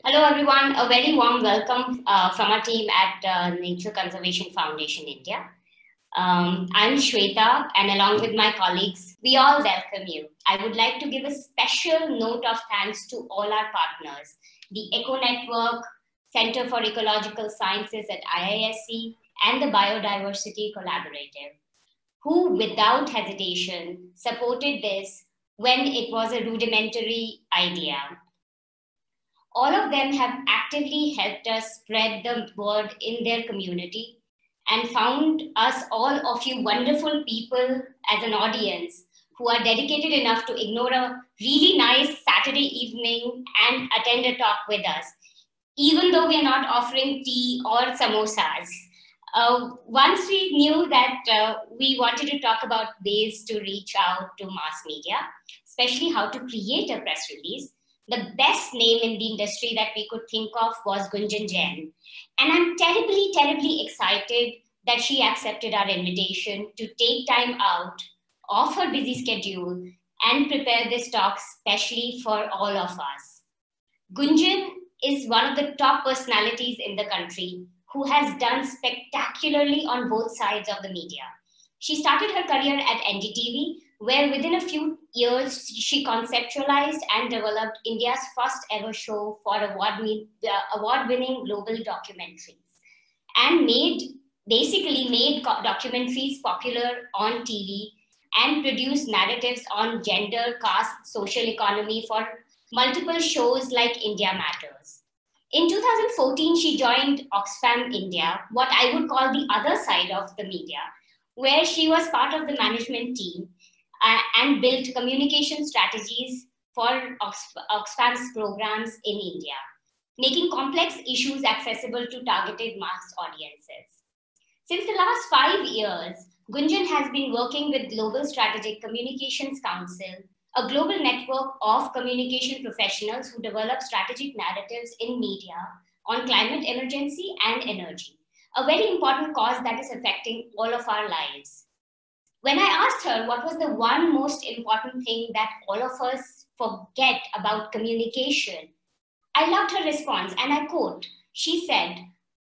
Hello, everyone. A very warm welcome from our team at Nature Conservation Foundation India. I'm Shweta, and along with my colleagues, we all welcome you. I would like to give a special note of thanks to all our partners, the Eco Network, Center for Ecological Sciences at IISc, and the Biodiversity Collaborative, who, without hesitation, supported this when it was a rudimentary idea. All of them have actively helped us spread the word in their community and found us all of you wonderful people as an audience who are dedicated enough to ignore a really nice Saturday evening and attend a talk with us, even though we are not offering tea or samosas. Once we knew that we wanted to talk about ways to reach out to mass media, especially how to create a press release, the best name in the industry that we could think of was Gunjan Jain. And I'm terribly, terribly excited that she accepted our invitation to take time out of her busy schedule and prepare this talk specially for all of us. Gunjan is one of the top personalities in the country who has done spectacularly on both sides of the media. She started her career at NDTV, where within a few years she conceptualized and developed India's first ever show for award-winning global documentaries, and basically made documentaries popular on TV and produced narratives on gender, caste, social economy for multiple shows like India Matters. In 2014, she joined Oxfam India, what I would call the other side of the media, where she was part of the management team and built communication strategies for Oxfam's programs in India, making complex issues accessible to targeted mass audiences. Since the last 5 years, Gunjan has been working with Global Strategic Communications Council, a global network of communication professionals who develop strategic narratives in media on climate emergency and energy, a very important cause that is affecting all of our lives. When I asked her what was the one most important thing that all of us forget about communication, I loved her response, and I quote, she said,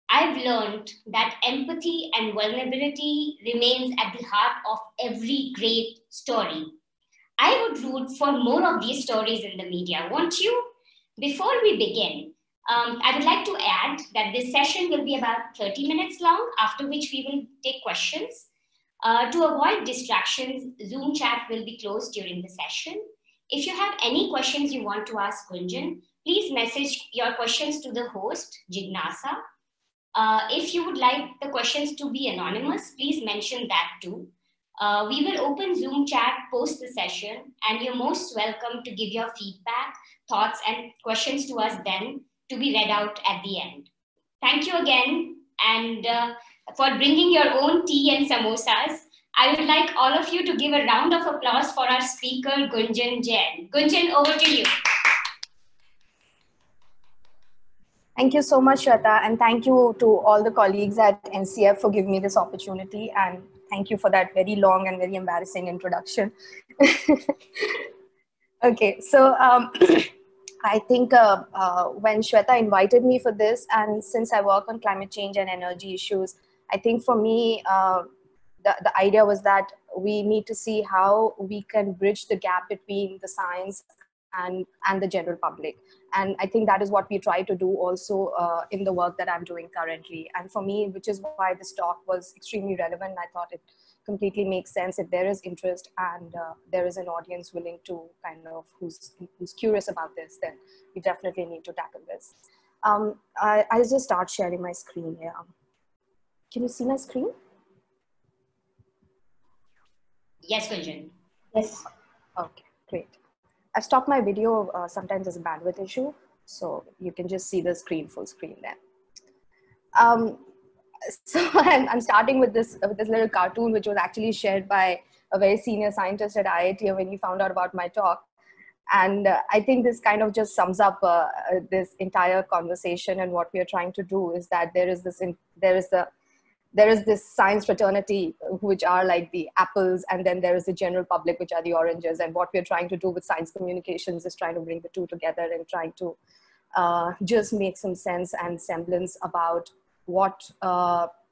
I've learned that empathy and vulnerability remains at the heart of every great story. I would root for more of these stories in the media, won't you? Before we begin, I would like to add that this session will be about 30 minutes long, after which we will take questions. To avoid distractions, Zoom chat will be closed during the session. If you have any questions you want to ask Gunjan, please message your questions to the host, Jignasa. If you would like the questions to be anonymous, please mention that too. We will open Zoom chat post the session, and you're most welcome to give your feedback, thoughts, and questions to us then to be read out at the end. Thank you again, and for bringing your own tea and samosas. I would like all of you to give a round of applause for our speaker, Gunjan Jain. Gunjan, over to you. Thank you so much, Shweta, and thank you to all the colleagues at NCF for giving me this opportunity, and thank you for that very long and very embarrassing introduction. Okay, so I think when Shweta invited me for this, and since I work on climate change and energy issues, I think for me, the idea was that we need to see how we can bridge the gap between the science and the general public. And I think that is what we try to do also in the work that I'm doing currently. And for me, which is why this talk was extremely relevant, I thought it completely makes sense. If there is interest and there is an audience willing to kind of who's curious about this, then we definitely need to tackle this. I'll just start sharing my screen here. Can you see my screen? Yes, Gunjan. Yes. Okay, great. I've stopped my video. Sometimes there's a bandwidth issue, so you can just see the screen, full screen there. So I'm starting with this little cartoon, which was actually shared by a very senior scientist at IIT when he found out about my talk. And I think this kind of just sums up this entire conversation. And what we are trying to do is that there is this science fraternity, which are like the apples, and then there is the general public, which are the oranges. And what we're trying to do with science communications is trying to bring the two together and trying to just make some sense and semblance about what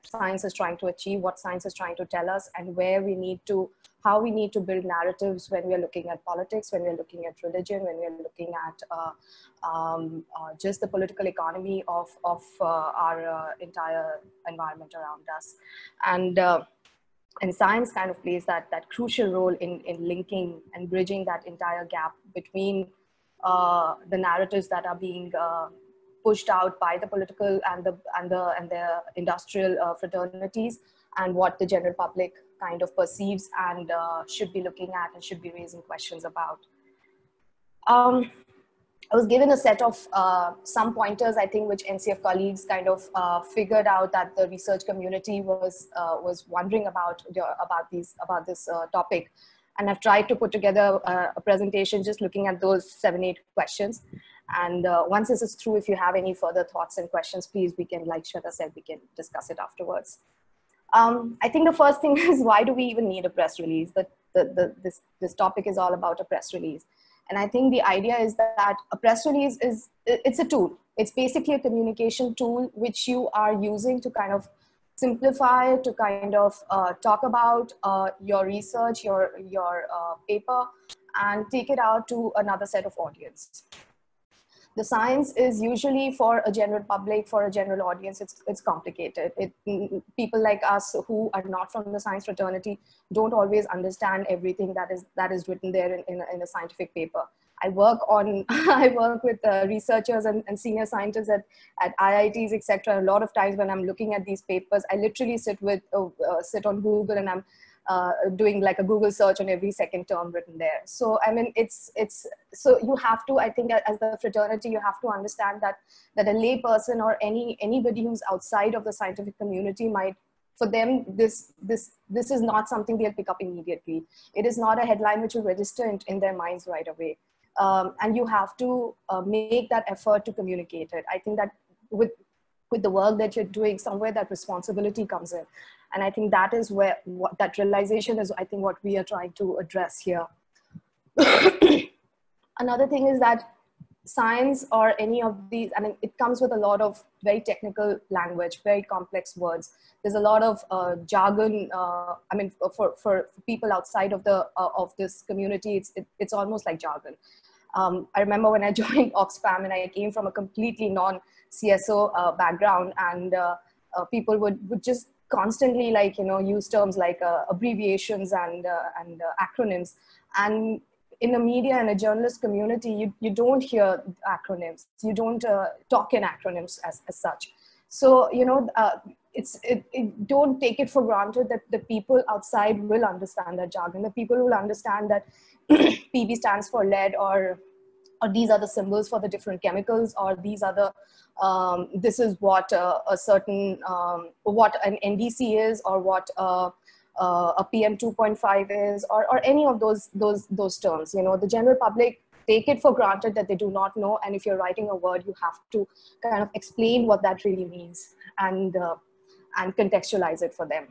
science is trying to achieve, what science is trying to tell us, and where we need to, how we need to build narratives when we are looking at politics, when we are looking at religion, when we are looking at just the political economy of our entire environment around us. And science kind of plays that crucial role in linking and bridging that entire gap between the narratives that are being pushed out by the political and the industrial fraternities, and what the general public kind of perceives and should be looking at and should be raising questions about. I was given a set of some pointers, I think, which NCF colleagues kind of figured out that the research community was wondering about this topic, and I've tried to put together a presentation just looking at those 7-8 questions. And once this is through, if you have any further thoughts and questions, please, we can, like Shweta said, we can discuss it afterwards. I think the first thing is, why do we even need a press release? This topic is all about a press release. And I think the idea is that a press release it's a tool. It's basically a communication tool which you are using to kind of simplify, to kind of talk about your research, your paper, and take it out to another set of audience. The science is usually for a general public, for a general audience, it's complicated. People like us who are not from the science fraternity don't always understand everything that is written there in a scientific paper. I work with researchers and senior scientists at IITs, etc. A lot of times when I'm looking at these papers, I literally sit on Google and I'm doing like a Google search on every second term written there. So I mean, so you have to, I think, as the fraternity, you have to understand that a lay person or anybody who's outside of the scientific community might, for them, this is not something they'll pick up immediately. It is not a headline which will register in their minds right away. And you have to make that effort to communicate it. I think that with the work that you're doing, somewhere that responsibility comes in. And I think that is where that realization is, I think, what we are trying to address here. Another thing is that science or any of these, I mean, it comes with a lot of very technical language, very complex words. There's a lot of jargon. I mean, for people outside of this community, it's almost like jargon. I remember when I joined Oxfam and I came from a completely non-CSO background, and people would just constantly, like, use terms like abbreviations and acronyms. And in the media and a journalist community, you don't hear acronyms. You don't talk in acronyms as such. So, don't take it for granted that the people outside will understand that jargon. The people will understand that PB stands for lead, or these are the symbols for the different chemicals, or these are the, this is what a certain, what an NDC is, or what a PM 2.5 is, or any of those terms. The general public take it for granted that they do not know. And if you're writing a word, you have to kind of explain what that really means and contextualize it for them.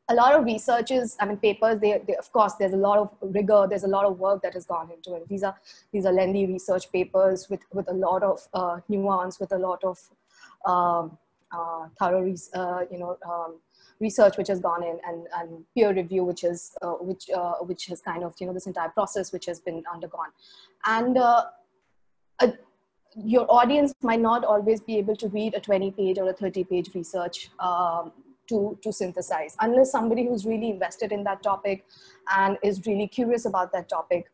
A lot of researches, I mean, papers, they of course, there's a lot of rigor, there's a lot of work that has gone into it. These are lengthy research papers with a lot of nuance, with a lot of thorough, research which has gone in, and peer review, which has kind of, this entire process which has been undergone. And your audience might not always be able to read a 20-page or a 30-page research to synthesize, unless somebody who's really invested in that topic and is really curious about that topic.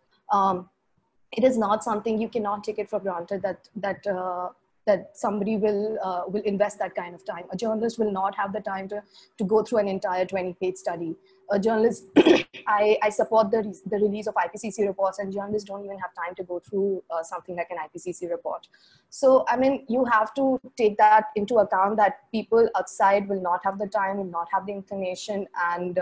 It is not something, you cannot take it for granted that somebody will invest that kind of time. A journalist will not have the time to go through an entire 20-page study. A journalist, I support the release of IPCC reports, and journalists don't even have time to go through something like an IPCC report. So, I mean, you have to take that into account, that people outside will not have the time, will not have the inclination, and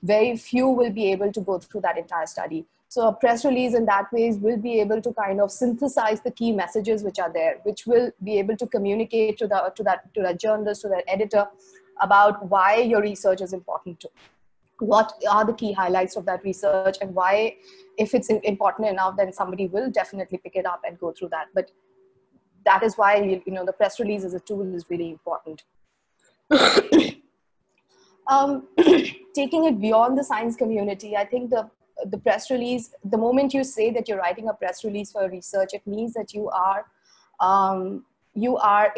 very few will be able to go through that entire study. So a press release in that way will be able to kind of synthesize the key messages which are there, which will be able to communicate to that journalist, to that editor, about why your research is important to. What are the key highlights of that research, and why, if it's important enough, then somebody will definitely pick it up and go through that. But that is why, the press release as a tool is really important. Taking it beyond the science community, I think the press release, the moment you say that you're writing a press release for research, it means that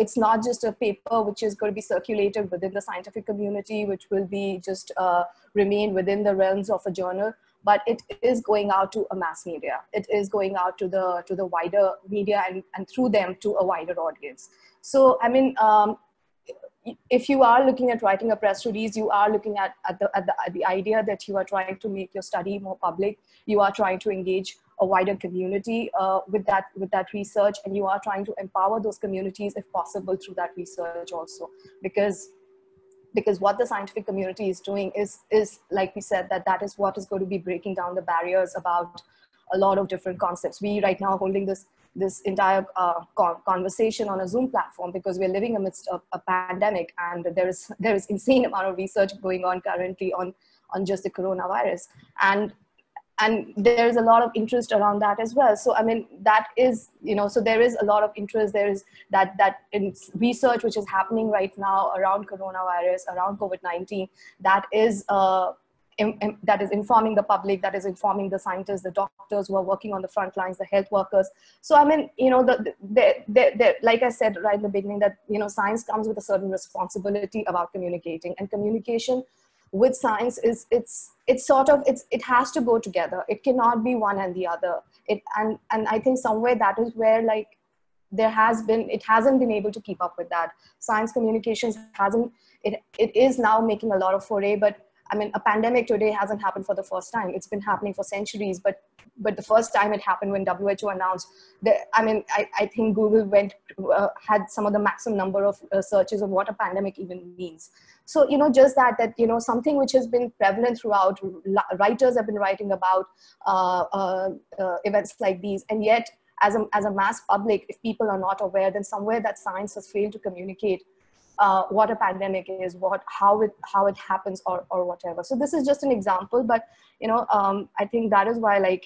it's not just a paper which is going to be circulated within the scientific community, which will be just remain within the realms of a journal, but it is going out to a mass media. It is going out to the wider media, and through them to a wider audience. So, I mean, if you are looking at writing a press release, you are looking at the idea that you are trying to make your study more public. You are trying to engage a wider community with that research, and you are trying to empower those communities if possible through that research also, because what the scientific community is doing is like we said, that is what is going to be breaking down the barriers about a lot of different concepts. We right now holding this entire conversation on a Zoom platform because we're living amidst a pandemic, and there is insane amount of research going on currently on just the coronavirus, and there's a lot of interest around that as well. So I mean, that is, so there is a lot of interest. There is that in research which is happening right now around coronavirus, around COVID-19, that is informing the public, that is informing the scientists, the doctors who are working on the front lines, the health workers. So I mean, like I said right in the beginning, that science comes with a certain responsibility about communicating, and communication with science it has to go together. It cannot be one and the other. And I think somewhere that is where, like, it hasn't been able to keep up with that. Science communications it is now making a lot of foray, but I mean, a pandemic today hasn't happened for the first time. It's been happening for centuries, but the first time it happened when WHO announced that, I mean, I think Google had some of the maximum number of searches of what a pandemic even means. So, just that something which has been prevalent throughout, writers have been writing about events like these, and yet as a mass public, if people are not aware, then somewhere that science has failed to communicate what a pandemic is, how it happens, or whatever. So this is just an example, but I think that is why, like,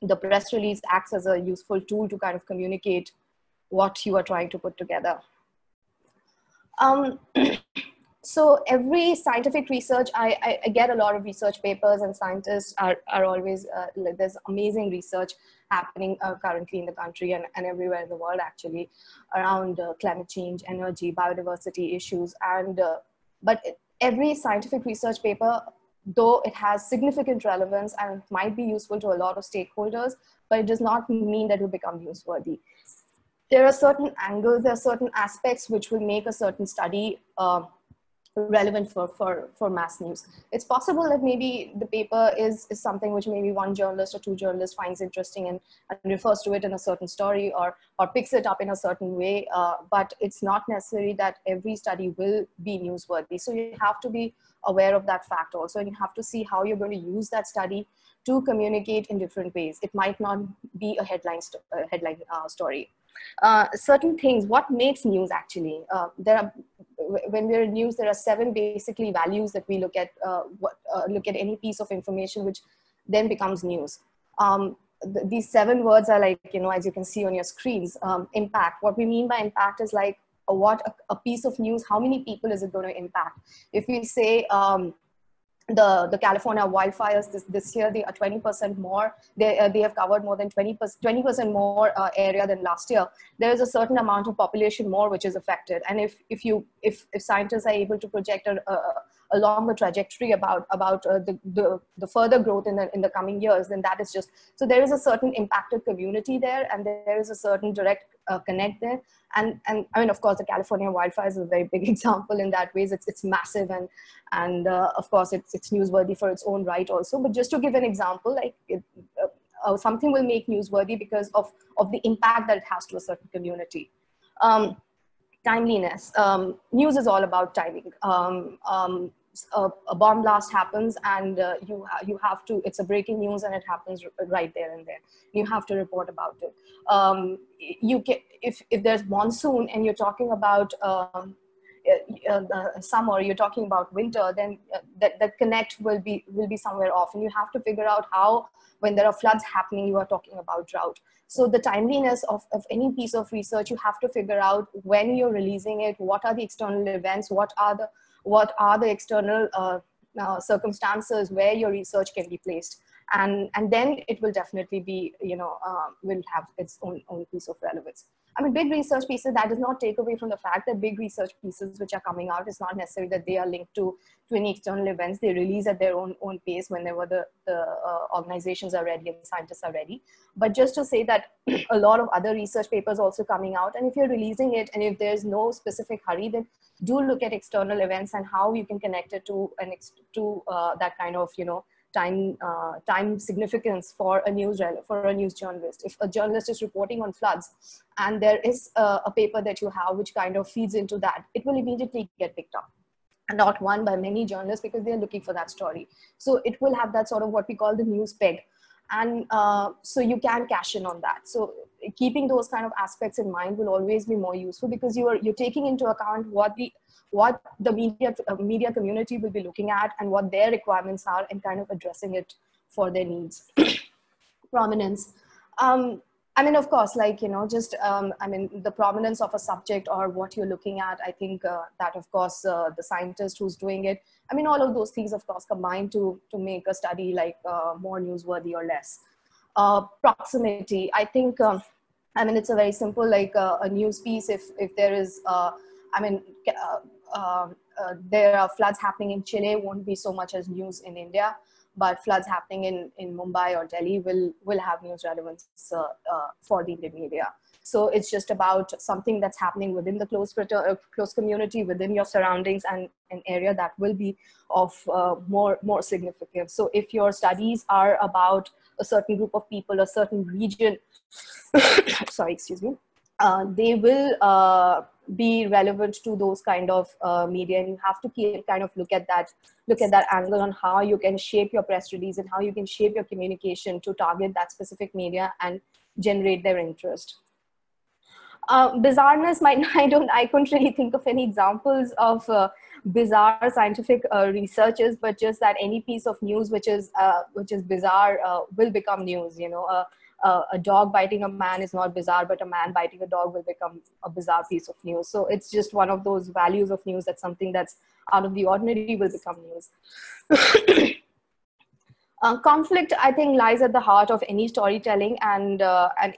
the press release acts as a useful tool to kind of communicate what you are trying to put together. So every scientific research, I get a lot of research papers, and scientists are always, there's amazing research happening currently in the country and everywhere in the world, actually, around climate change, energy, biodiversity issues. And but every scientific research paper, though it has significant relevance and might be useful to a lot of stakeholders, but it does not mean that it will become newsworthy. There are certain angles, there are certain aspects which will make a certain study relevant for mass news. It's possible that maybe the paper is something which maybe one journalist or two journalists finds interesting and refers to it in a certain story or picks it up in a certain way, but it's not necessary that every study will be newsworthy. So you have to be aware of that fact also, and you have to see how you're going to use that study to communicate in different ways. It might not be a headline story. Certain things, what makes news actually? When we're in news, there are 7 basically values that we look at, look at any piece of information which then becomes news. These 7 words are like, as you can see on your screens, impact. What we mean by impact is like a piece of news, how many people is it going to impact? If we say, the California wildfires this year, they are 20% more. They have covered more than 20% more area than last year. There is a certain amount of population more which is affected. And if scientists are able to project a longer trajectory about the further growth in the coming years, then that is just, so there is a certain impacted community there, and there is a certain direct connect there. And I mean, of course, the California wildfires is a very big example in that ways. It's massive, and of course it's newsworthy for its own right also. But just to give an example, like something will make newsworthy because of the impact that it has to a certain community. Timeliness. News is all about timing. A bomb blast happens, and you have to, it's a breaking news, and it happens right there and there. You have to report about it. You can, if there's monsoon and you're talking about the summer, you're talking about winter, then that connect will be somewhere off, and you have to figure out how, when there are floods happening, you are talking about drought. So the timeliness of any piece of research, you have to figure out when you're releasing it, what are the external events, what are the external circumstances where your research can be placed, and then it will definitely be, will have its own piece of relevance. I mean, big research pieces, that does not take away from the fact that big research pieces which are coming out, it's not necessary that they are linked to any external events. They release at their own pace whenever the organizations are ready and the scientists are ready. But just to say that a lot of other research papers also coming out, and if you're releasing it and if there's no specific hurry, then do look at external events and how you can connect it to that kind of, time significance for a news journalist. If a journalist is reporting on floods and there is a paper that you have which kind of feeds into that, it will immediately get picked up, and not one by many journalists, because they're looking for that story. So it will have that sort of what we call the news peg, and so you can cash in on that. So keeping those kind of aspects in mind will always be more useful, because you're taking into account what the media community will be looking at and what their requirements are, and kind of addressing it for their needs. Prominence. I mean, of course, like, I mean, the prominence of a subject or what you're looking at, I think that, of course, the scientist who's doing it, I mean, all of those things, of course, combine to make a study like more newsworthy or less. Proximity, I think, I mean, it's a very simple, like a news piece. If there is, there are floods happening in Chile, won't be so much as news in India, but floods happening in Mumbai or Delhi will have news relevance for the Indian media. So it's just about something that's happening within the close community, within your surroundings, and an area that will be of more significance. So if your studies are about a certain group of people, a certain region, sorry, excuse me, they will be relevant to those kind of media, and you have to kind of look at that angle on how you can shape your press release and how you can shape your communication to target that specific media and generate their interest. Bizarreness I couldn't really think of any examples of bizarre scientific researches, but just that any piece of news which is bizarre will become news. A dog biting a man is not bizarre, but a man biting a dog will become a bizarre piece of news. So it's just one of those values of news, that something that's out of the ordinary will become news. Conflict, I think, lies at the heart of any storytelling, and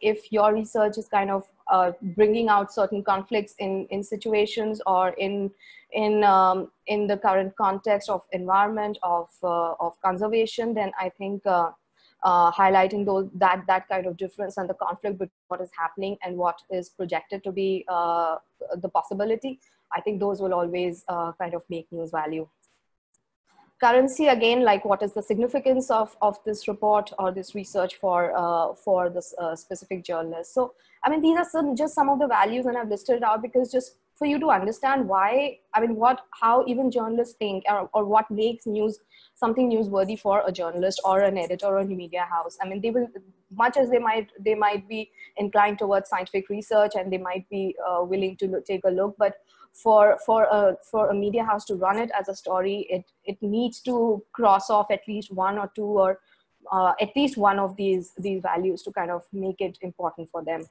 if your research is kind of bringing out certain conflicts in situations or in the current context of environment of conservation, then I think highlighting that kind of difference and the conflict between what is happening and what is projected to be the possibility, I think those will always kind of make news value. Currency, again, like what is the significance of this report or this research for this specific journalist. So, I mean, these are just some of the values, and I've listed it out because just for you to understand why, I mean, how even journalists think, or what makes something newsworthy for a journalist or an editor or a media house. I mean, they will, much as they might be inclined towards scientific research, and they might be willing to take a look, but for a media house to run it as a story, it needs to cross off at least one or two, or at least one of these values to kind of make it important for them.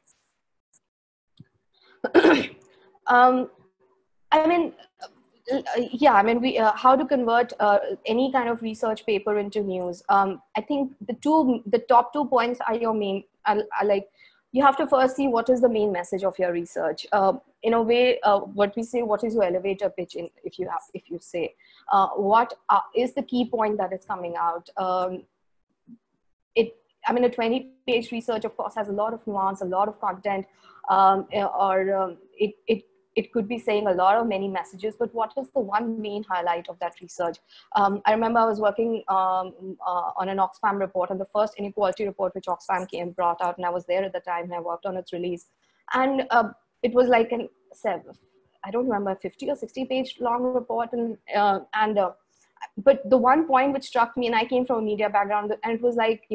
I mean, yeah, I mean, how to convert any kind of research paper into news. I think the top 2 points are your main, are like, you have to first see what is the main message of your research. In a way, what we say, what is your elevator pitch if you say, what is the key point that is coming out? I mean, a 20-page research, of course, has a lot of nuance, a lot of content, it could be saying a lot of many messages, but what is the one main highlight of that research? I remember I was working on an Oxfam report, and the first inequality report which Oxfam brought out, and I was there at the time, and I worked on its release. And it was like I don't remember, 50 or 60 page long report, but the one point which struck me, and I came from a media background, and it was like,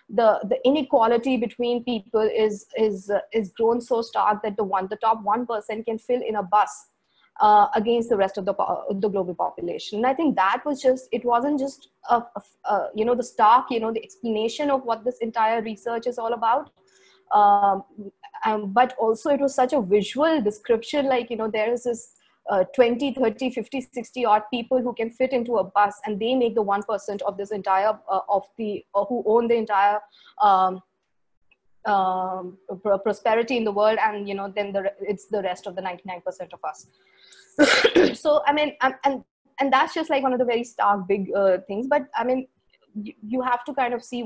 the inequality between people is grown so stark that the top 1% can fill in a bus against the rest of the global population. And I think that was just, it wasn't just the stark, the explanation of what this entire research is all about. But also it was such a visual description, like, there is this 20, 30, 50, 60 odd people who can fit into a bus, and they make the 1% of this entire, who own the entire prosperity in the world. And, then it's the rest of the 99% of us. So, I mean, and that's just like one of the very stark big things. But I mean, you have to kind of see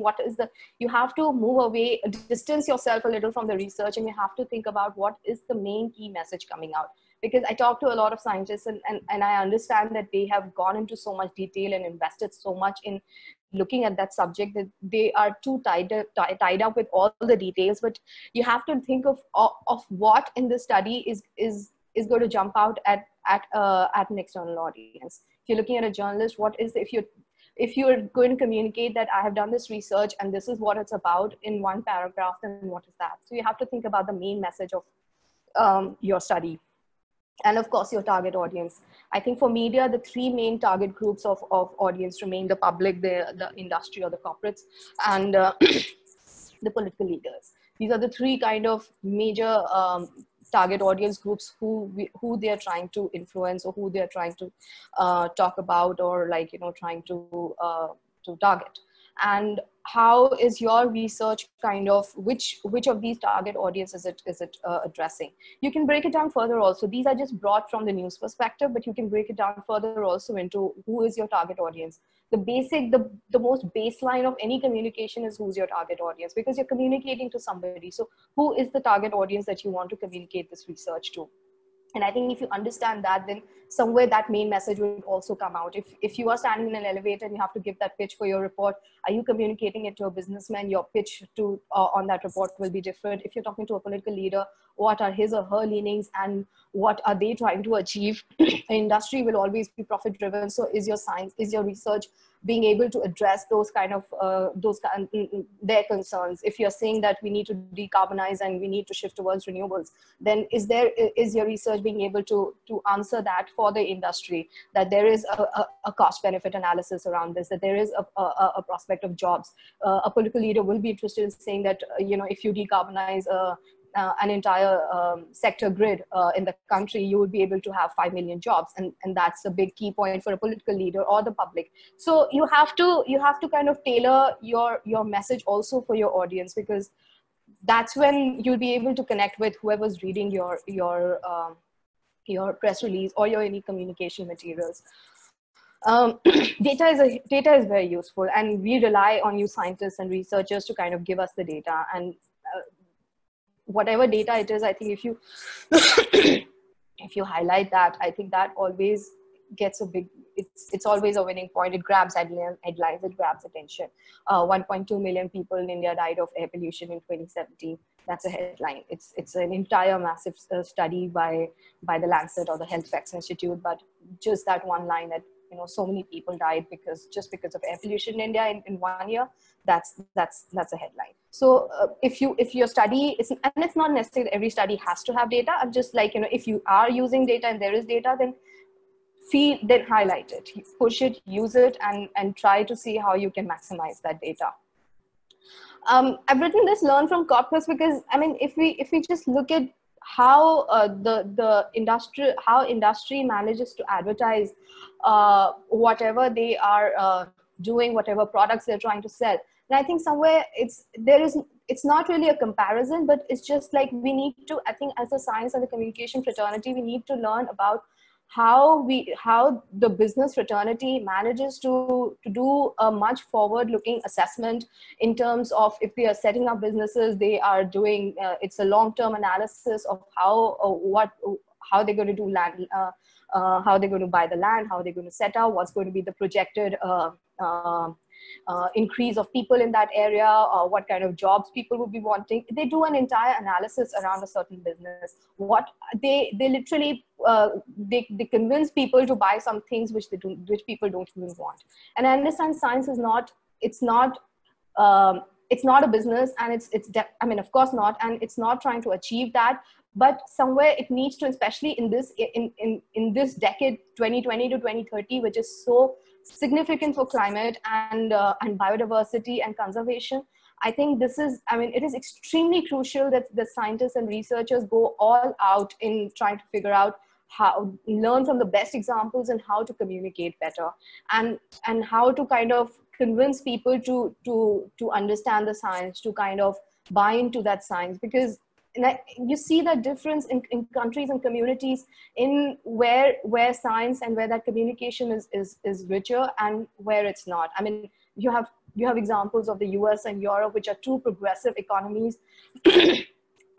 you have to move away, distance yourself a little from the research, and you have to think about what is the main key message coming out. Because I talk to a lot of scientists, and I understand that they have gone into so much detail and invested so much in looking at that subject that they are too tied up with all the details. But you have to think of what in the study is going to jump out at an external audience. If you're looking at a journalist, what is, if you're going to communicate that I have done this research and this is what it's about in one paragraph, then what is that? So you have to think about the main message of your study. And of course, your target audience. I think for media, the three main target groups of audience remain the public, the industry or the corporates, and the political leaders. These are the three kind of major target audience groups who they are trying to influence, or who they are trying to talk about, or like, trying to target. And how is your research kind of, which of these target audiences is it addressing? You can break it down further also. These are just brought from the news perspective, but you can break it down further also into who is your target audience. The most baseline of any communication is who's your target audience, because you're communicating to somebody. So who is the target audience that you want to communicate this research to? And I think if you understand that, then somewhere that main message will also come out. If you are standing in an elevator and you have to give that pitch for your report, are you communicating it to a businessman? Your pitch to on that report will be different. If you're talking to a political leader, what are his or her leanings and what are they trying to achieve? Industry will always be profit driven. So is your science, is your research being able to address those kind of their concerns? If you're saying that we need to decarbonize and we need to shift towards renewables, then is your research being able to answer that for the industry, that there is a cost benefit analysis around this, that there is a prospect of jobs? A political leader will be interested in saying that if you decarbonize an entire sector grid in the country, you would be able to have 5 million jobs, and that's a big key point for a political leader or the public. So you have to kind of tailor your message also for your audience, because that's when you'll be able to connect with whoever's reading your press release or your any communication materials. Data is very useful, and we rely on you scientists and researchers to kind of give us the data. And whatever data it is, I think if you if you highlight that, I think that always gets it's always a winning point. It grabs headlines, it grabs attention. 1.2 million people in India died of air pollution in 2017. That's a headline. It's an entire massive study by the Lancet or the Health Facts Institute, but just that one line that so many people died because of air pollution in India in 1 year, that's a headline. So if your study is, and it's not necessarily every study has to have data. I'm just like, if you are using data and there is data, then highlight it, push it, use it, and try to see how you can maximize that data. I've written this learn from corpus because, I mean, if we just look at how the industry manages to advertise whatever they are doing, whatever products they're trying to sell. And I think somewhere it's not really a comparison, but it's just like we need to, I think as a science and the communication fraternity, we need to learn about how the business fraternity manages to do a much forward-looking assessment in terms of if they are setting up businesses, they are doing it's a long-term analysis of how they're going to do land, how they're going to buy the land, how they're going to set up, what's going to be the projected increase of people in that area, or what kind of jobs people would be wanting. They do an entire analysis around a certain business. What they literally they convince people to buy some things which people don't even want. And I understand science is not, it's not a business, and I mean, of course not, and it's not trying to achieve that, but somewhere it needs to, especially in this decade, 2020 to 2030, which is so significant for climate and biodiversity and conservation. I think this is, I mean, it is extremely crucial that the scientists and researchers go all out in trying to figure out how, learn from the best examples and how to communicate better, and how to kind of convince people to understand the science, to kind of buy into that science. Because you see that difference in countries and communities in where science and where that communication is richer and where it's not. I mean, you have examples of the US and Europe, which are two progressive economies.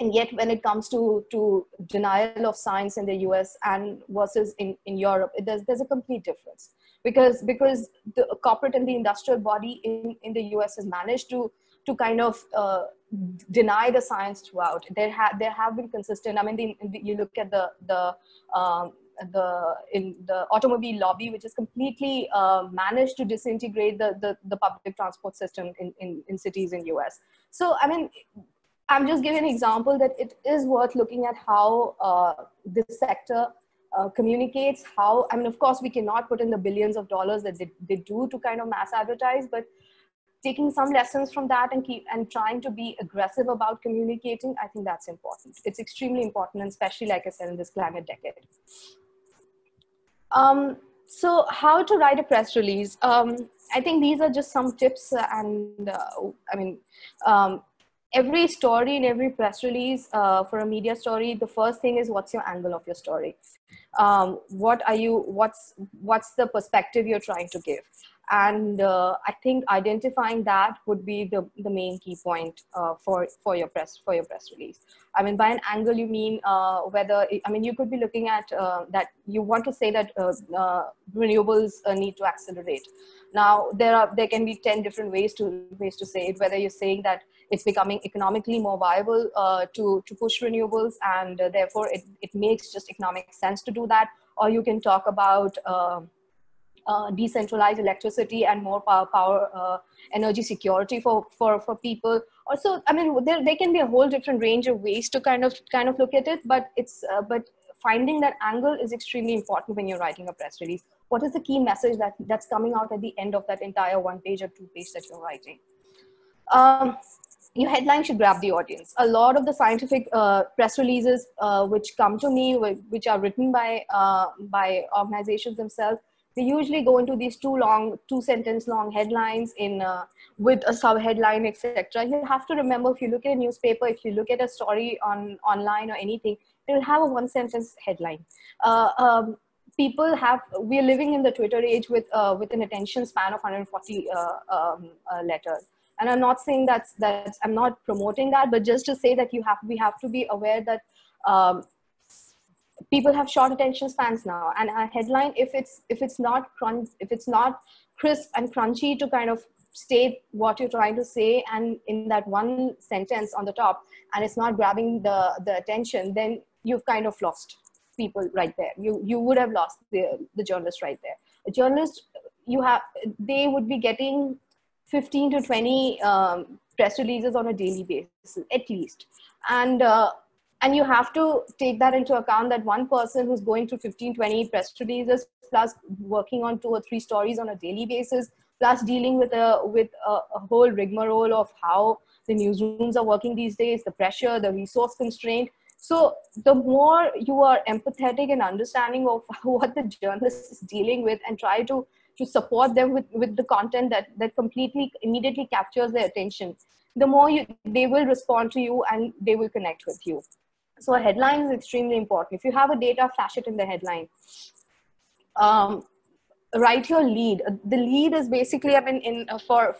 And yet when it comes to denial of science in the US and versus in Europe, there's a complete difference, because the corporate and the industrial body in the US has managed to kind of deny the science throughout. There have been consistent, I mean, you look at the automobile lobby, which is completely managed to disintegrate the public transport system in cities in US. So, I mean, I'm just giving an example that it is worth looking at how this sector communicates, how, I mean, of course, we cannot put in the billions of dollars that they do to kind of mass advertise, but taking some lessons from that and trying to be aggressive about communicating, I think that's important. It's extremely important, and especially, like I said, in this climate decade. So how to write a press release? I think these are just some tips, and I mean, every story in every press release for a media story, the first thing is, what's your angle of your story? What's the perspective you're trying to give? And I think identifying that would be the main key point for your press release. I mean, by an angle, you mean whether, I mean, you could be looking at that you want to say that renewables need to accelerate. Now, there can be 10 different ways to say it, whether you're saying that it's becoming economically more viable to push renewables, and therefore it makes just economic sense to do that. Or you can talk about decentralized electricity and more power energy security for people. Also, I mean, there can be a whole different range of ways to kind of look at it, but but finding that angle is extremely important when you're writing a press release. What is the key message that's coming out at the end of that entire 1 page or 2 page that you're writing? Your headline should grab the audience. A lot of the scientific press releases which come to me, which are written by organizations themselves, they usually go into these 2-sentence long headlines with a sub-headline, etc. You have to remember, if you look at a newspaper, if you look at a story online or anything, they will have a 1-sentence headline. We're living in the Twitter age with an attention span of 140 letters. And I'm not saying I'm not promoting that, but just to say that we have to be aware that people have short attention spans now, and a headline, if it's not crisp and crunchy to kind of state what you're trying to say, and in that 1 sentence on the top, and it's not grabbing the attention, then you've kind of lost people right there. You would have lost the journalist right there. A journalist, they would be getting 15 to 20 press releases on a daily basis, at least. And you have to take that into account, that one person who's going through 15, 20 press releases, plus working on 2 or 3 stories on a daily basis, plus dealing with a whole rigmarole of how the newsrooms are working these days, the pressure, the resource constraint. So the more you are empathetic and understanding of what the journalist is dealing with, and try to support them with the content that completely immediately captures their attention, the more they will respond to you and they will connect with you. So a headline is extremely important. If you have a data, flash it in the headline. Write your lead. The lead is basically, I mean, for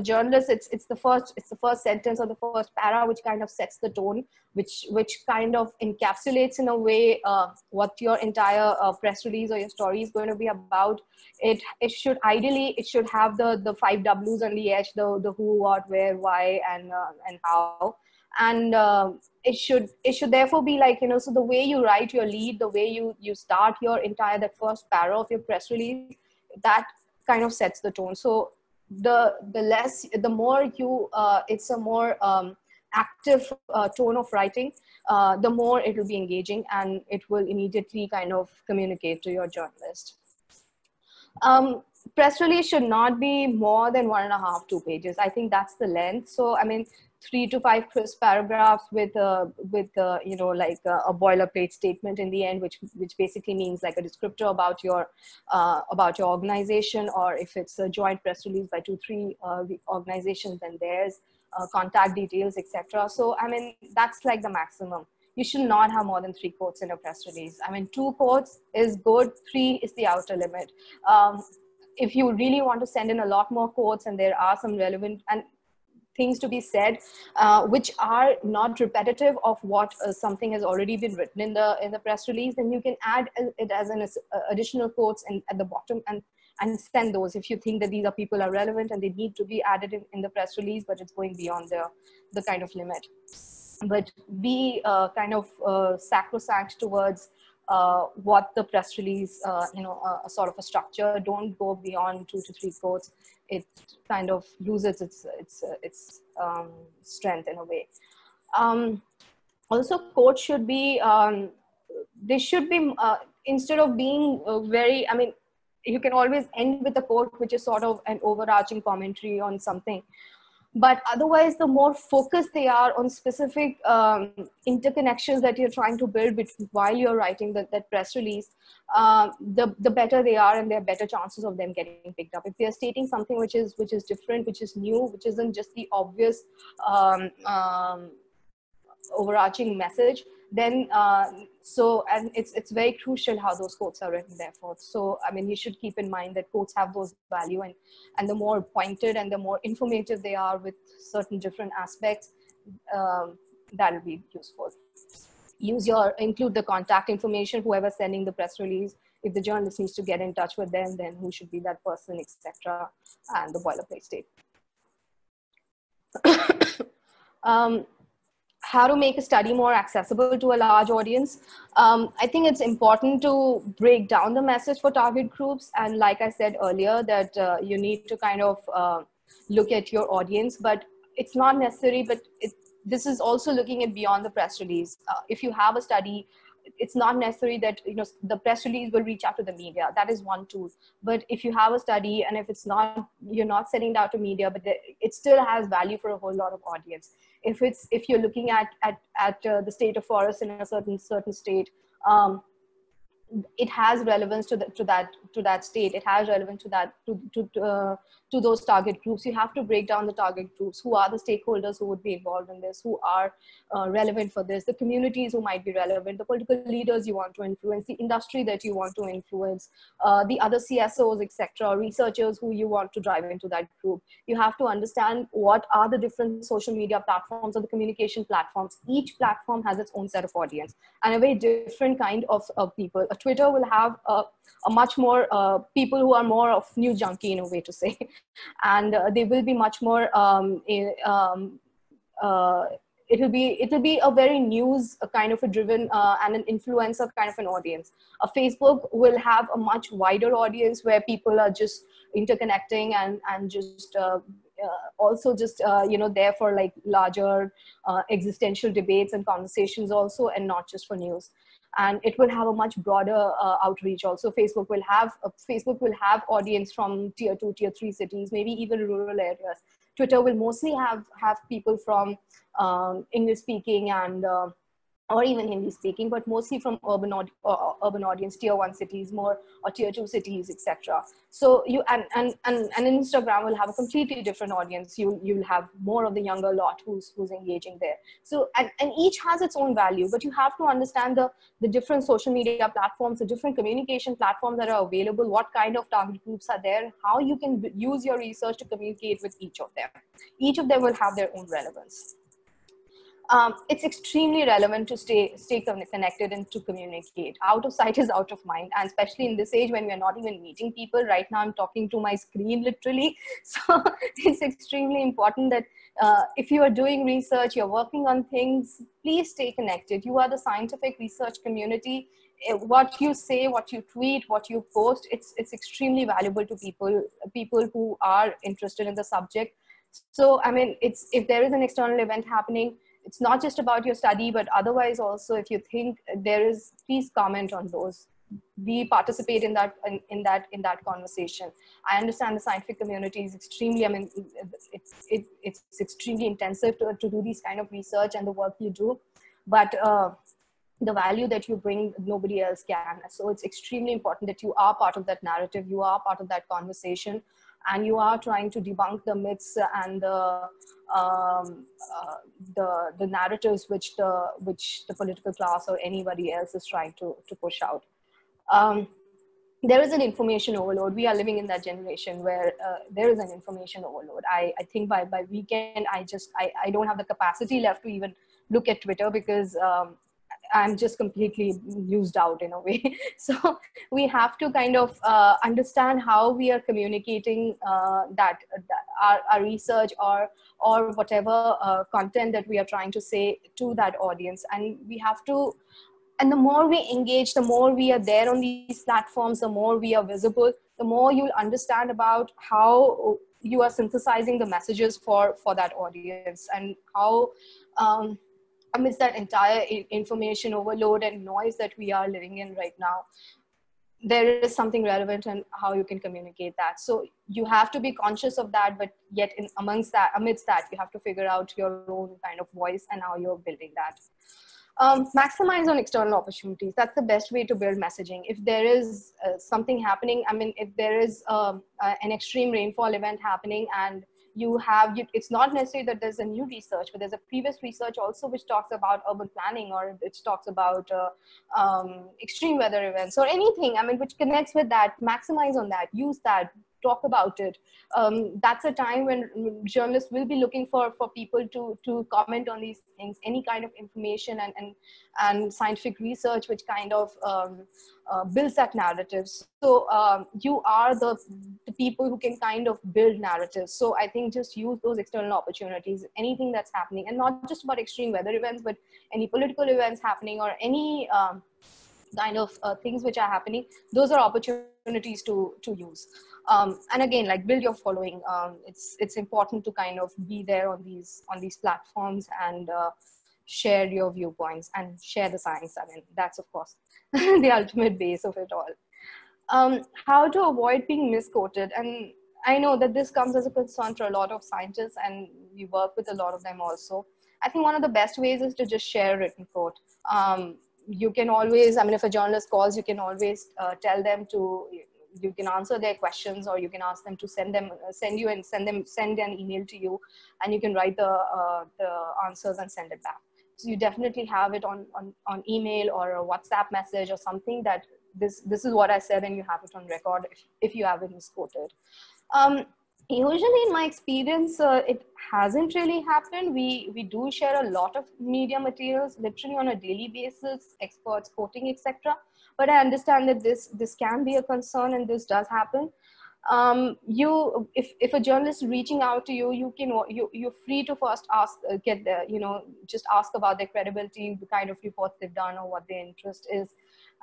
journalists, it's the first sentence or the first para, which kind of sets the tone, which kind of encapsulates in a way what your entire press release or your story is going to be about. It should have the 5 W's on the edge: the who, what, where, why, and how. And it should therefore be like, so the way you write your lead, the way you start that first para of your press release, that kind of sets the tone. So the more you, it's a more active tone of writing, the more it will be engaging, and it will immediately kind of communicate to your journalist. Press release should not be more than 1.5, 2 pages. I think that's the length. So, I mean, 3 to 5 crisp paragraphs with you know, like a boilerplate statement in the end, which basically means like a descriptor about your organization, or if it's a joint press release by 2-3 organizations, then there's contact details, etc. So, I mean, that's like the maximum. You should not have more than 3 quotes in a press release. I mean, 2 quotes is good, 3 is the outer limit. If you really want to send in a lot more quotes, and there are some relevant and things to be said, which are not repetitive of what something has already been written in the press release, then you can add it as an additional quotes at the bottom, and send those if you think that these people are relevant and they need to be added in the press release, but it's going beyond the kind of limit. But be kind of sacrosanct towards what the press release, you know, a sort of a structure. Don't go beyond 2 to 3 quotes. It kind of loses its strength in a way. Also, quotes should be, they should be, instead of being very, I mean, you can always end with a quote which is sort of an overarching commentary on something. But otherwise, the more focused they are on specific interconnections that you're trying to build while you're writing that press release, the better they are, and there are better chances of them getting picked up. If they're stating something which is different, which is new, which isn't just the obvious overarching message, then and it's very crucial how those quotes are written, therefore. So, I mean, you should keep in mind that quotes have those value, and the more pointed and the more informative they are with certain different aspects, that'll be useful. Include the contact information, whoever's sending the press release. If the journalist needs to get in touch with them, then who should be that person, etc., and the boilerplate statement. How to make a study more accessible to a large audience. I think it's important to break down the message for target groups. And like I said earlier, that you need to kind of look at your audience, but it's not necessary, but this is also looking at beyond the press release. If you have a study, it's not necessary that, you know, the press release will reach out to the media. That is one tool. But if you have a study, and if it's not, you're not sending it out to media, but it still has value for a whole lot of audience. If you're looking at the state of forest in a certain state, it has relevance to that state. It has relevance to those target groups. You have to break down the target groups. Who are the stakeholders who would be involved in this? Who are relevant for this? The communities who might be relevant, the political leaders you want to influence, the industry that you want to influence, the other CSOs, etc., researchers who you want to drive into that group. You have to understand what are the different social media platforms or the communication platforms. Each platform has its own set of audience and a very different kind of people. Twitter will have a much more people who are more of news junkie, in a way to say, and they will be much more it will be a very news kind of a driven and an influencer kind of an audience. Facebook will have a much wider audience where people are just interconnecting and just also just you know, there for like larger existential debates and conversations also, and not just for news. And it will have a much broader outreach also. Facebook will have audience from tier 2, tier 3 cities, maybe even rural areas. Twitter will mostly have people from English speaking and or even Hindi speaking, but mostly from urban audience, tier 1 cities more, or tier 2 cities, etc. So you and Instagram will have a completely different audience. You'll have more of the younger lot who's engaging there. So and each has its own value, but you have to understand the different social media platforms, the different communication platforms that are available, what kind of target groups are there, how you can use your research to communicate with each of them. Each of them will have their own relevance. It's extremely relevant to stay connected and to communicate. Out of sight is out of mind, and especially in this age when we're not even meeting people. Right now I'm talking to my screen literally. So it's extremely important that if you are doing research, you're working on things, please stay connected. You are the scientific research community. What you say, what you tweet, what you post, it's extremely valuable to people who are interested in the subject. So I mean, it's, if there is an external event happening, it's not just about your study, but otherwise also, if you think there is, please comment on those. We participate in that, in that conversation. I understand the scientific community is extremely, I mean, it's extremely intensive to do these kind of research and the work you do, but the value that you bring, nobody else can. So it's extremely important that you are part of that narrative, you are part of that conversation, and you are trying to debunk the myths and the narratives which the political class or anybody else is trying to push out. There is an information overload. We are living in that generation where there is an information overload. I think by weekend, I don't have the capacity left to even look at Twitter, because I'm just completely used out in a way. So we have to kind of understand how we are communicating that our research or whatever content that we are trying to say to that audience. And we have to, and the more we engage, the more we are there on these platforms, the more we are visible, the more you'll understand about how you are synthesizing the messages for that audience, and how amidst that entire information overload and noise that we are living in right now, there is something relevant in how you can communicate that. So you have to be conscious of that, but yet amidst that, you have to figure out your own kind of voice and how you're building that. Maximize on external opportunities. That's the best way to build messaging. If there is something happening, I mean, if there is an extreme rainfall event happening, and it's not necessarily that there's a new research, but there's a previous research also which talks about urban planning, or which talks about extreme weather events or anything, I mean, which connects with that. Maximize on that, use that, talk about it. That's a time when journalists will be looking for people to comment on these things, any kind of information and scientific research which kind of builds that narrative. So you are the people who can kind of build narratives. So I think just use those external opportunities, anything that's happening, and not just about extreme weather events, but any political events happening, or any kind of things which are happening. Those are opportunities to use. And again, like, build your following. It's important to kind of be there on these platforms, and share your viewpoints and share the science. I mean, that's of course the ultimate base of it all. How to avoid being misquoted. And I know that this comes as a concern for a lot of scientists, and we work with a lot of them also. I think one of the best ways is to just share a written quote. You can always, I mean, if a journalist calls, you can always tell them to, you can answer their questions, or you can ask them to send an email to you, and you can write the answers and send it back. So you definitely have it on email or a WhatsApp message or something, that this is what I said, and you have it on record if you have it misquoted. Usually in my experience, it hasn't really happened. We do share a lot of media materials literally on a daily basis, experts quoting, etc. But I understand that this can be a concern, and this does happen. If a journalist is reaching out to you, you're free to first ask, just ask about their credibility, the kind of reports they've done, or what their interest is,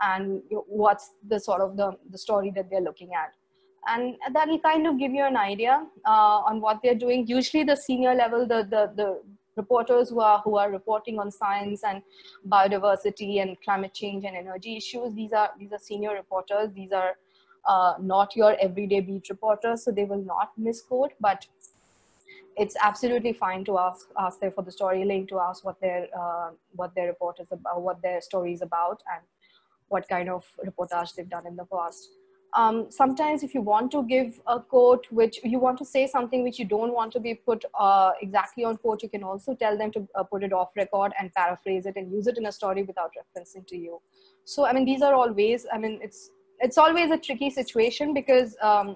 and what's the sort of the story that they're looking at. And that will kind of give you an idea on what they're doing. Usually the senior level, the reporters who are reporting on science and biodiversity and climate change and energy issues, these are senior reporters. These are not your everyday beat reporters, so they will not misquote, but it's absolutely fine to ask them for the story link, to ask what their report is about, what their story is about, and what kind of reportage they've done in the past. Sometimes if you want to give a quote, which you want to say something which you don't want to be put exactly on quote, you can also tell them to put it off record and paraphrase it and use it in a story without referencing to you. So, I mean, these are all ways. I mean, it's always a tricky situation because a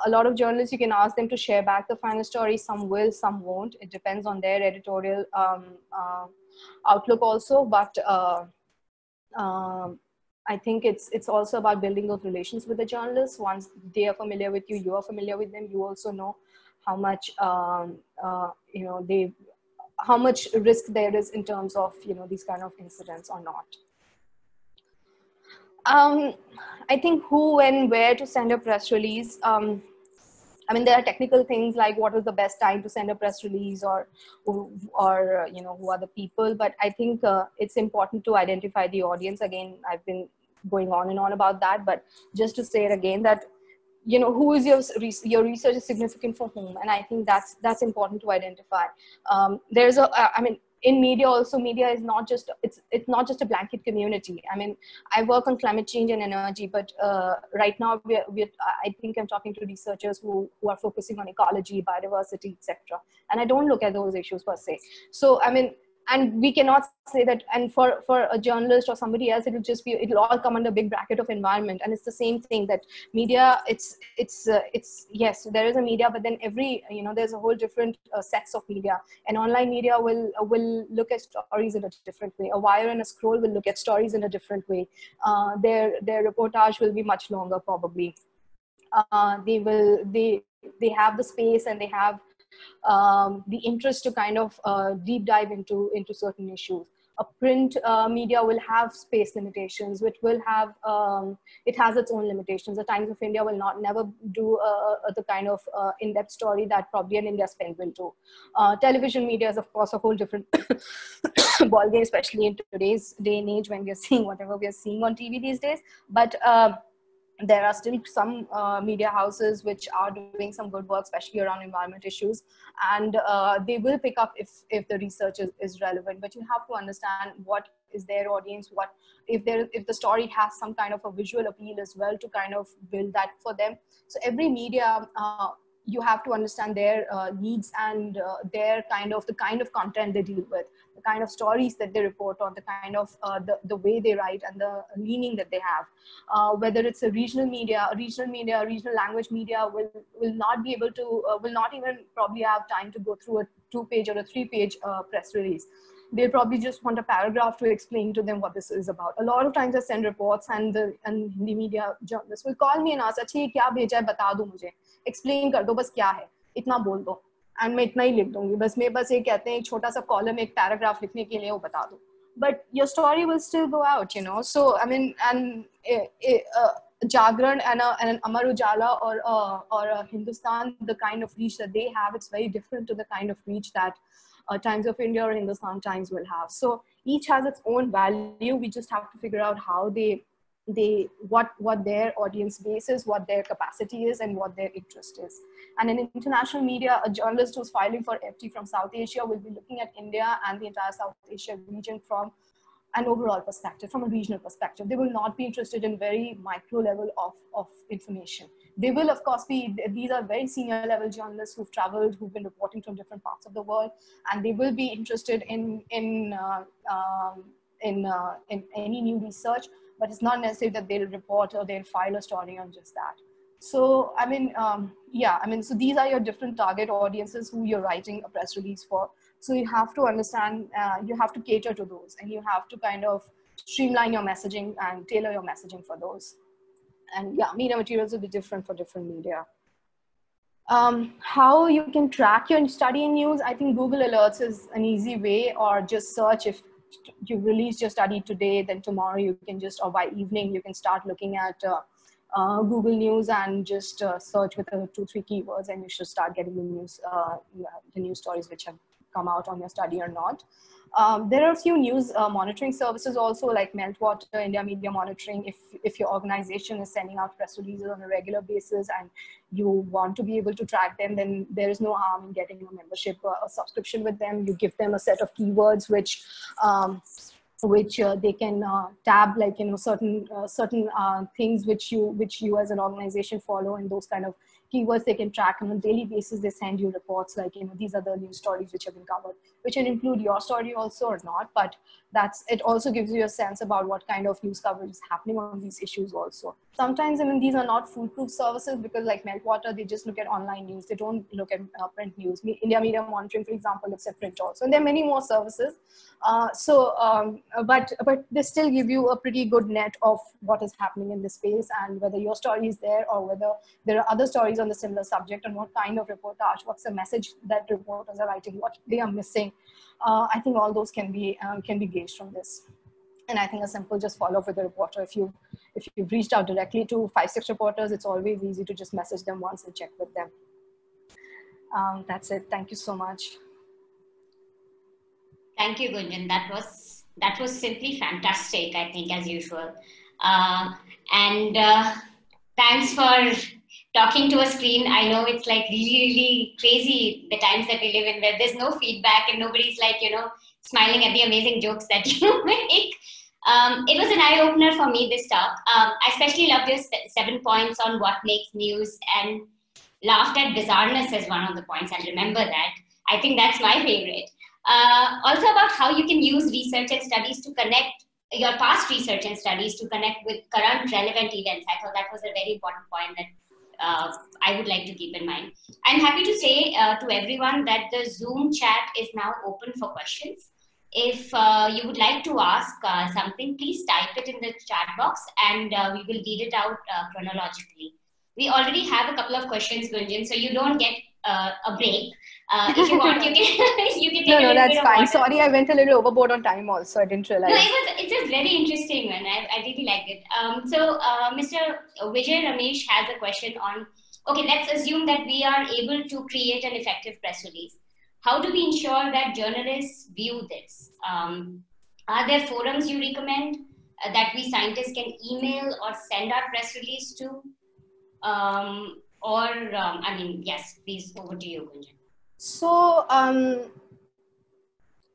lot of journalists, you can ask them to share back the final story. Some will, some won't. It depends on their editorial outlook also. But I think it's also about building those relations with the journalists. Once they are familiar with you, you are familiar with them. You also know how much how much risk there is in terms of these kind of incidents or not. I think who, when, where to send a press release. I mean, there are technical things like what is the best time to send a press release, or who are the people. But I think it's important to identify the audience. Again, I've been going on and on about that, but just to say it again, that who is your research is significant for whom, and I think that's important to identify. There's I mean, in media also, media is not just it's not just a blanket community. I mean, I work on climate change and energy, but right now I think I'm talking to researchers who are focusing on ecology, biodiversity, etc. And I don't look at those issues per se. So I mean, and we cannot say that, and for a journalist or somebody else, it'll all come under big bracket of environment. And it's the same thing, that media, it's yes, there is a media, but then there's a whole different sets of media. An online media will look at stories in a different way. A wire and a scroll will look at stories in a different way. Their reportage will be much longer probably. They have the space, and they have the interest to kind of deep dive into certain issues. A print media will have space limitations, which will have it has its own limitations. The Times of India will never do the kind of in-depth story that probably an India Spend will do. Television media is of course a whole different ballgame, especially in today's day and age when we are seeing whatever we are seeing on TV these days. But there are still some media houses which are doing some good work, especially around environment issues, and they will pick up if the research is relevant. But you have to understand what is their audience, what if the story has some kind of a visual appeal as well, to kind of build that for them. So every media, you have to understand their needs and their the kind of content they deal with, the kind of stories that they report on, the kind of the way they write, and the meaning that they have. Whether it's a regional language media will not be able to will not even probably have time to go through a 2-page or a 3-page press release. They'll probably just want a paragraph to explain to them what this is about. A lot of times I send reports, and the media journalists will call me and ask, "अच्छा ये क्या भेजा है, बता दो मुझे, explain कर दो, बस क्या है, इतना बोल दो, and मैं इतना ही लिख दूंगी, बस ये कहते हैं एक छोटा सा कॉलम, एक पैराग्राफ लिखने के लिए, वो बता दो." But your story will still go out, So I mean, and Jagran and an Amar Ujala or a Hindustan, the kind of reach that they have, it's very different to the kind of reach that Times of India or Hindustan Times will have. So each has its own value. We just have to figure out how what their audience base is, what their capacity is, and what their interest is. And in international media, a journalist who's filing for FT from South Asia will be looking at India and the entire South Asia region from an overall perspective, from a regional perspective. They will not be interested in very micro level of information. They will, of course, these are very senior level journalists who've traveled, who've been reporting from different parts of the world, and they will be interested in any new research, but it's not necessary that they'll report or they'll file a story on just that. So, I mean, so these are your different target audiences who you're writing a press release for. So you have to understand, you have to cater to those, and you have to kind of streamline your messaging and tailor your messaging for those. And yeah, media materials will be different for different media. How you can track your study in news, I think Google Alerts is an easy way, or just search. If you release your study today, then tomorrow you can just, or by evening, you can start looking at Google News and just search with 2-3 keywords, and you should start getting the news stories which have come out on your study or not. There are a few news monitoring services also, like Meltwater, India Media Monitoring. If your organization is sending out press releases on a regular basis and you want to be able to track them, then there is no harm in getting a membership or a subscription with them. You give them a set of keywords which they can tab, like certain things which you as an organization follow, and those kind of keywords they can track, and on a daily basis they send you reports like, these are the news stories which have been covered, which can include your story also or not, but it also gives you a sense about what kind of news coverage is happening on these issues also. Sometimes these are not foolproof services, because like Meltwater, they just look at online news, they don't look at print news. India Media Monitoring, for example, looks at print also, and there are many more services. But they still give you a pretty good net of what is happening in this space, and whether your story is there or whether there are other stories on the similar subject, and what kind of reportage, what's the message that reporters are writing, what they are missing. I think all those can be gauged from this. And I think a simple just follow up with the reporter. If you've reached out directly to 5-6 reporters, it's always easy to just message them once and check with them. That's it. Thank you so much. Thank you, Gunjan. That was simply fantastic, I think, as usual. Thanks for talking to a screen. I know it's like really, really crazy, the times that we live in, where there's no feedback and nobody's like, smiling at the amazing jokes that you make. It was an eye-opener for me, this talk. I especially loved your 7 points on what makes news, and laughed at bizarreness as one of the points. I'll remember that. I think that's my favorite. Also about how you can use research and studies to connect your past research and studies to connect with current relevant events. I thought that was a very important point that I would like to keep in mind. I'm happy to say to everyone that the Zoom chat is now open for questions. If you would like to ask something, please type it in the chat box, and we will read it out chronologically. We already have a couple of questions, Gunjan, so you don't get a break. If you want, you can take No, that's fine. Sorry, I went a little overboard on time also. I didn't realize. No, it's a very interesting one. I really liked it. Mr. Vijay Ramesh has a question on, okay, let's assume that we are able to create an effective press release. How do we ensure that journalists view this? Are there forums you recommend that we scientists can email or send our press release to? Yes, please, over to you, Gunjan.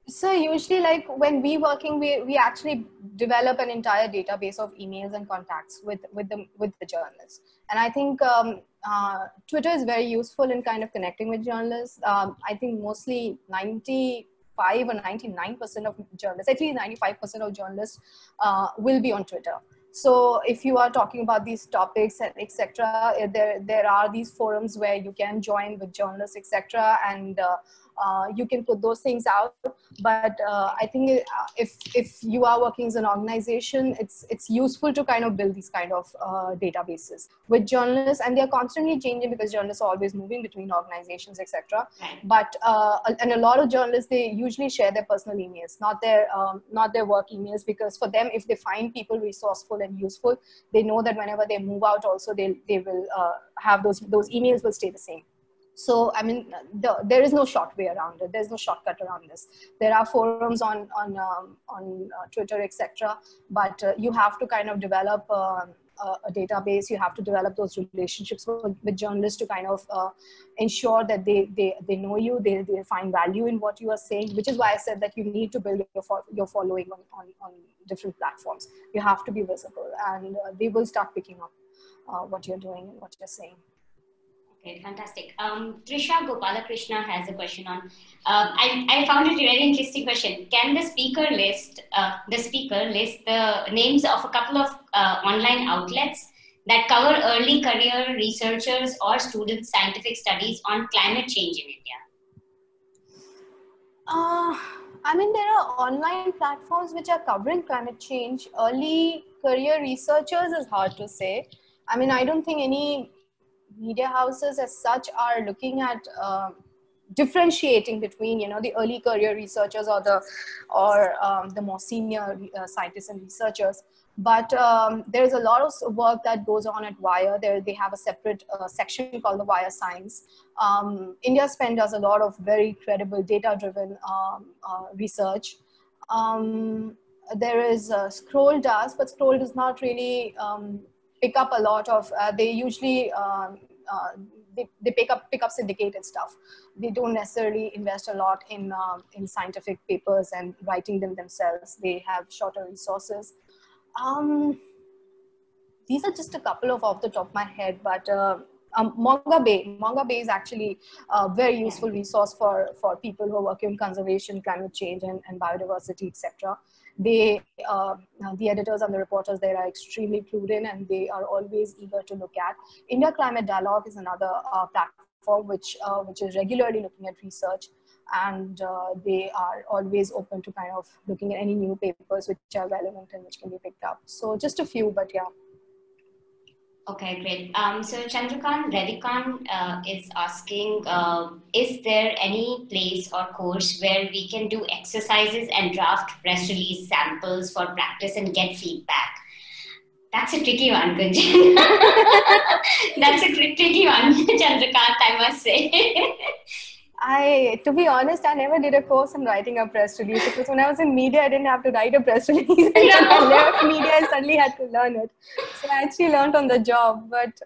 So usually, like when we actually develop an entire database of emails and contacts with the journalists, and I think Twitter is very useful in kind of connecting with journalists. I think mostly 95 or 99% of journalists, at least 95% of journalists, will be on Twitter. So if you are talking about these topics and etc., there are these forums where you can join with journalists, etc., and you can put those things out. But I think if you are working as an organization, it's useful to kind of build these kind of databases with journalists, and they're constantly changing because journalists are always moving between organizations, etc. But and a lot of journalists, they usually share their personal emails, not their work emails, because for them, if they find people resourceful and useful, they know that whenever they move out, also they will have those emails will stay the same. So, I mean, there is no short way around it. There's no shortcut around this. There are forums on Twitter, etc. But you have to kind of develop a database. You have to develop those relationships with journalists to kind of ensure that they know you, they find value in what you are saying, which is why I said that you need to build your following on different platforms. You have to be visible, and they will start picking up what you're doing and what you're saying. Okay, fantastic. Trisha Gopalakrishna has a question on, I found it a very interesting question. Can the speaker list the names of a couple of online outlets that cover early career researchers or students' scientific studies on climate change in India? I mean, there are online platforms which are covering climate change. Early career researchers is hard to say. I mean, I don't think any media houses as such are looking at differentiating between, the early career researchers or the more senior scientists and researchers. But there is a lot of work that goes on at Wire. They have a separate section called the Wire Science. India Spend does a lot of very credible data-driven research. There is Scroll does, but Scroll does not really pick up a lot of, they usually, they pick up syndicated stuff. They don't necessarily invest a lot in scientific papers and writing them themselves. They have shorter resources. These are just a couple off the top of my head, but Manga Bay is actually a very useful resource for people who are working on conservation, climate change, and biodiversity, etc. They, the editors and the reporters there are extremely clued in, and they are always eager to look at. India Climate Dialogue is another platform which is regularly looking at research, and they are always open to kind of looking at any new papers which are relevant and which can be picked up. So just a few, but yeah. Okay, great. So Chandrakant Revikan is asking, is there any place or course where we can do exercises and draft press release samples for practice and get feedback? That's a tricky one, Gunjan. That's a tricky one, Chandrakant, I must say. To be honest, I never did a course on writing a press release, because when I was in media, I didn't have to write a press release. And when I left media, I suddenly had to learn it. So I actually learned on the job. But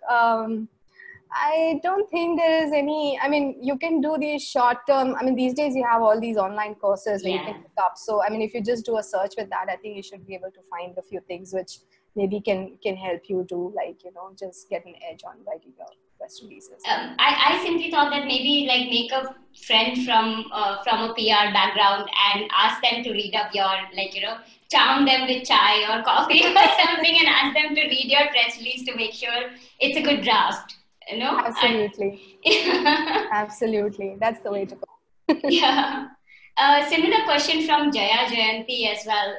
I don't think there is any, I mean, you can do these short term, I mean, these days you have all these online courses where you can pick up. So, I mean, if you just do a search with that, I think you should be able to find a few things which maybe can help you to, like, you know, just get an edge on writing your press releases. I simply thought that maybe like make a friend from a PR background and ask them to read up your, like, you know, charm them with chai or coffee or something and ask them to read your press release to make sure it's a good draft, you know? Absolutely. Absolutely. That's the way to go. Yeah. Similar question from Jaya Jayanti as well.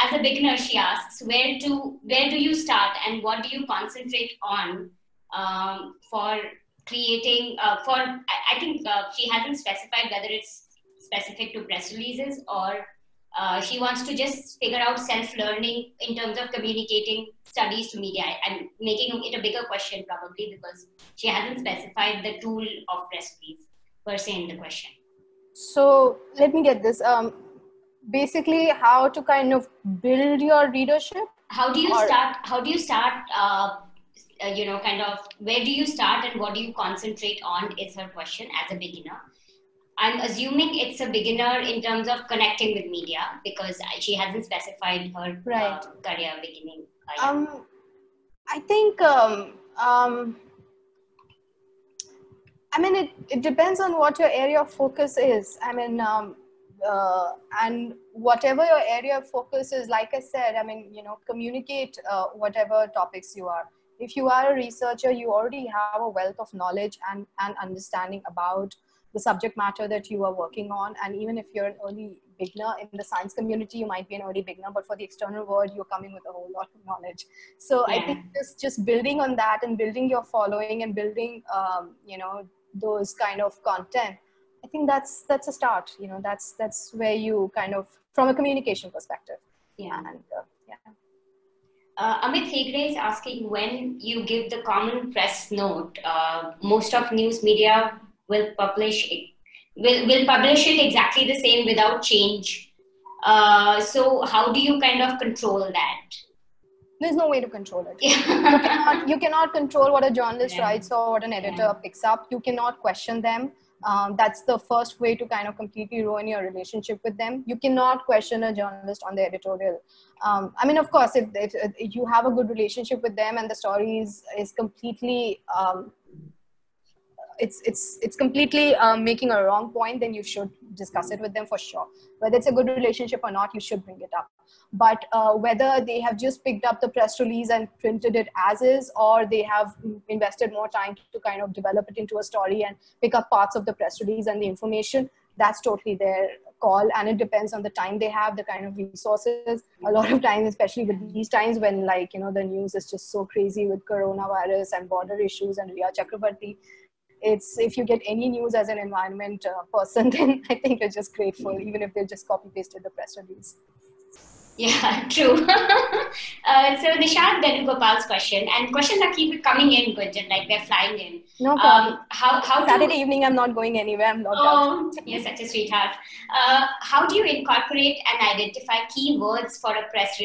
As a beginner, she asks, where do you start and what do you concentrate on for creating, I think she hasn't specified whether it's specific to press releases or she wants to just figure out self-learning in terms of communicating studies to media. I'm making it a bigger question probably because she hasn't specified the tool of press release per se in the question. So let me get this. Basically, how to kind of build your readership? How do you start? You know, kind of where do you start and what do you concentrate on is her question as a beginner. I'm assuming it's a beginner in terms of connecting with media because she hasn't specified her career beginning. I think, I mean, it depends on what your area of focus is. I mean, and whatever your area of focus is, like I said, I mean, you know, communicate whatever topics you are. If you are a researcher, you already have a wealth of knowledge and understanding about the subject matter that you are working on. And even if you're an early beginner in the science community, you might be an early beginner, but for the external world, you're coming with a whole lot of knowledge. So I think just building on that and building your following and building, you know, those kind of content, I think that's a start. You know, that's where you kind of, from a communication perspective. Amit Hegde is asking, when you give the common press note, most of news media will publish it exactly the same without change. So how do you kind of control that? There's no way to control it. You cannot control what a journalist writes or what an editor picks up. You cannot question them. That's the first way to kind of completely ruin your relationship with them. You cannot question a journalist on the editorial. I mean, of course, if you have a good relationship with them and the story is completely, it's completely making a wrong point, then you should discuss it with them for sure. Whether it's a good relationship or not, you should bring it up. But whether they have just picked up the press release and printed it as is, or they have invested more time to kind of develop it into a story and pick up parts of the press release and the information, that's totally their call. And it depends on the time they have, the kind of resources. A lot of times, especially with these times when, like, you know, the news is just so crazy with coronavirus and border issues and Riya Chakrabarti, it's, if you get any news as an environment person, then I think you're just grateful, even if they just copy pasted the press release. Yeah, true. So Nishad Venugopal's question, and questions are keep coming in, Gunjan, like they're flying in. No problem. How Saturday evening, I'm not going anywhere. I'm logged out. You're such a sweetheart. How do you incorporate and identify keywords for a press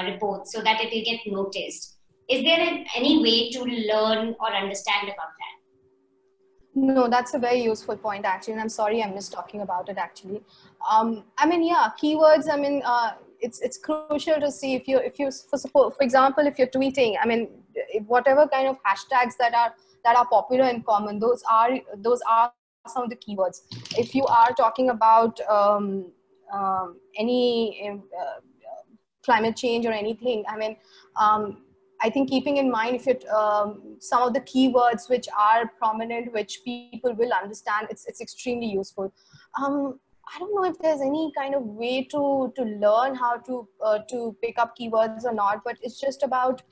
report so that it will get noticed? Is there any way to learn or understand about that? No, that's a very useful point, actually. And I'm sorry I missed talking about it, actually. I mean, yeah, keywords, I mean, it's crucial to see if you for example, if you're tweeting, I mean, whatever kind of hashtags that are that are popular and common. Those are some of the keywords. If you are talking about any climate change or anything, I mean, I think keeping in mind if it some of the keywords which are prominent, which people will understand, it's extremely useful. I don't know if there's any kind of way to learn how to pick up keywords or not, but it's just about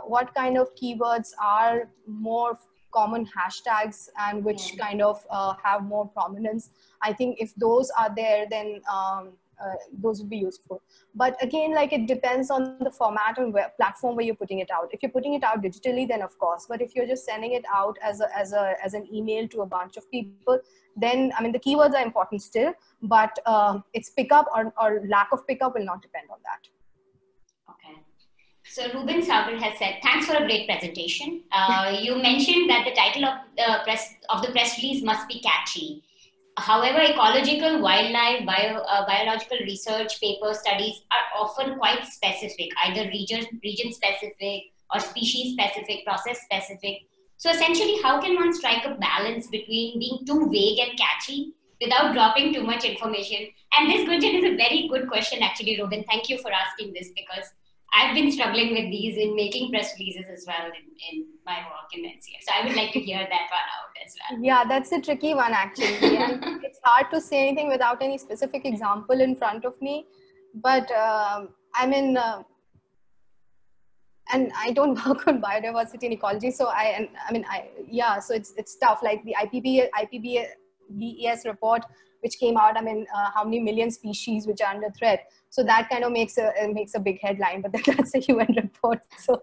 what kind of keywords are more common hashtags and which kind of have more prominence. I think if those are there, then those would be useful. But again, like, it depends on the format and platform where you're putting it out. If you're putting it out digitally, then of course. But if you're just sending it out as an email to a bunch of people, then I mean, the keywords are important still, but its pickup or lack of pickup will not depend on that. Okay. So Ruben Sagar has said, thanks for a great presentation. You mentioned that the title of the press release must be catchy. However, ecological, wildlife, biological research paper studies are often quite specific, either region specific or species specific, process specific. So essentially, how can one strike a balance between being too vague and catchy without dropping too much information? And this, Gunjan, is a very good question, actually, Ruben. Thank you for asking this, because I've been struggling with these in making press releases as well in my work in NCR. So I would like to hear that one out as well. Yeah, that's a tricky one, actually. And it's hard to say anything without any specific example in front of me. But I mean, and I don't work on biodiversity and ecology. So so it's tough. Like the IPBES report, which came out, I mean, how many million species which are under threat. So that kind of makes a big headline, but that's a UN report. So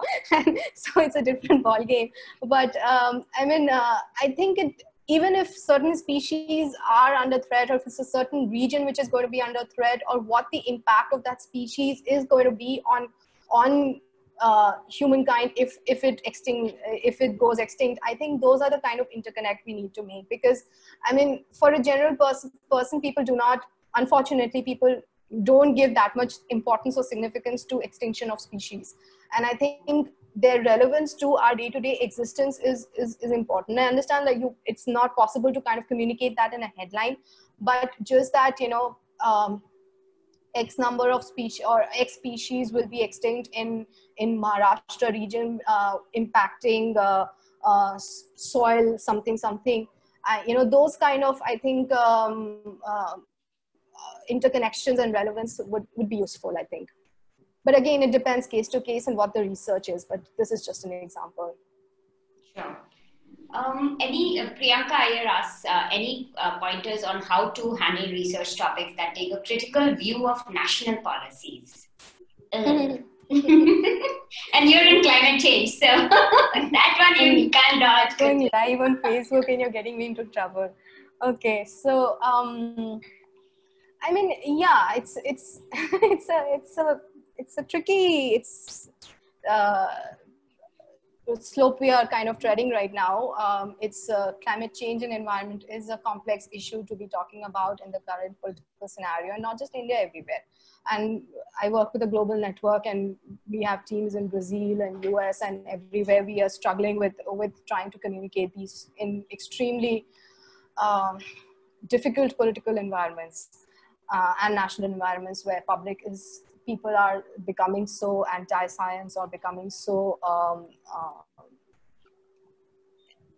it's a different ball game. But I mean, I think even if certain species are under threat, or if it's a certain region which is going to be under threat, or what the impact of that species is going to be on humankind if it goes extinct, I think those are the kind of interconnect we need to make. Because I mean, for a general person, people do not, unfortunately, people don't give that much importance or significance to extinction of species. And I think their relevance to our day-to-day existence is important. I understand that it's not possible to kind of communicate that in a headline, but just that, you know, X number of species or X species will be extinct in Maharashtra region, impacting soil, something. You know, those kind of, I think, interconnections and relevance would be useful, I think. But again, it depends case to case and what the research is, but this is just an example. Sure. Priyanka Iyer asks, any pointers on how to handle research topics that take a critical view of national policies? And you're in climate change, so that one you can't dodge. Going live on Facebook and you're getting me into trouble. Okay, so I mean, yeah, it's a tricky slope we are kind of treading right now. It's climate change and environment is a complex issue to be talking about in the current political scenario, and not just India, everywhere. And I work with a global network, and we have teams in Brazil and US and everywhere. We are struggling with trying to communicate these in extremely difficult political environments and national environments where people are becoming so anti-science or becoming so,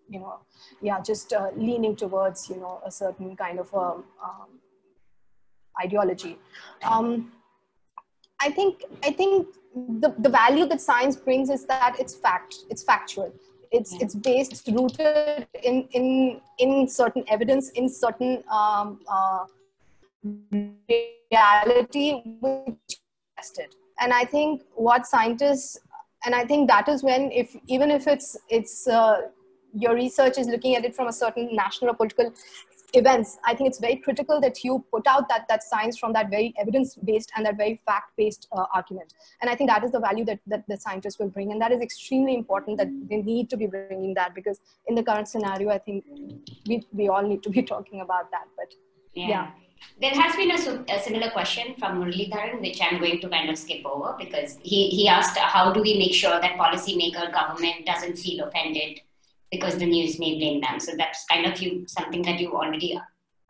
you know, yeah, just leaning towards, you know, a certain kind of ideology. I think the value that science brings is that it's factual. It's based, rooted in certain evidence, in certain reality which tested. And I think what scientists, and I think that is when, even if it's your research is looking at it from a certain national or political events, I think it's very critical that you put out that science from that very evidence-based and that very fact-based argument. And I think that is the value that the scientists will bring. And that is extremely important, that they need to be bringing that, because in the current scenario, I think we all need to be talking about that. But yeah. There has been a similar question from Muralidharan, which I'm going to kind of skip over, because he asked, how do we make sure that policymaker government doesn't feel offended because the news may blame them. So that's kind of something that you already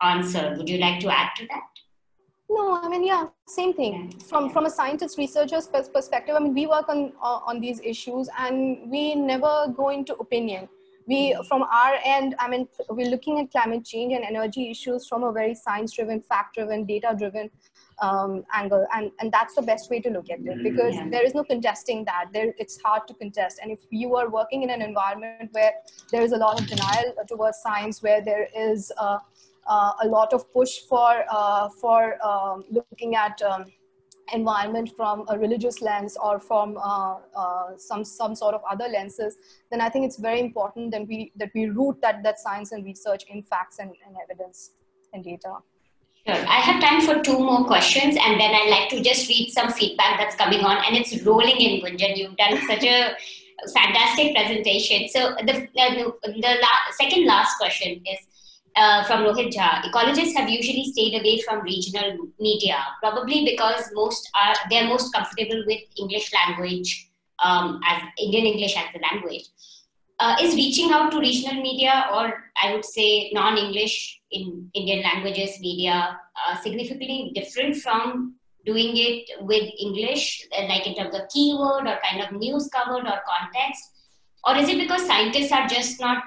answered. Would you like to add to that? No, I mean, yeah, same thing. From a scientist researcher's perspective, I mean, we work on these issues and we never go into opinion. We, from our end, I mean, we're looking at climate change and energy issues from a very science-driven, fact-driven, data-driven angle, and that's the best way to look at it, because there is no contesting that. It's hard to contest, and if you are working in an environment where there is a lot of denial towards science, where there is a lot of push for looking at environment from a religious lens or from some sort of other lenses, then I think it's very important that we root that science and research in facts and evidence and data. Sure. I have time for 2 more questions, and then I'd like to just read some feedback that's coming on, and it's rolling in, Gunjan. You've done such a fantastic presentation. So the second last question is from Rohit Jha. Ecologists have usually stayed away from regional media, probably because they're most comfortable with English language, as Indian English as the language. Is reaching out to regional media, or I would say non-English in Indian languages media, significantly different from doing it with English, like in terms of keyword or kind of news covered or context? Or is it because scientists are just not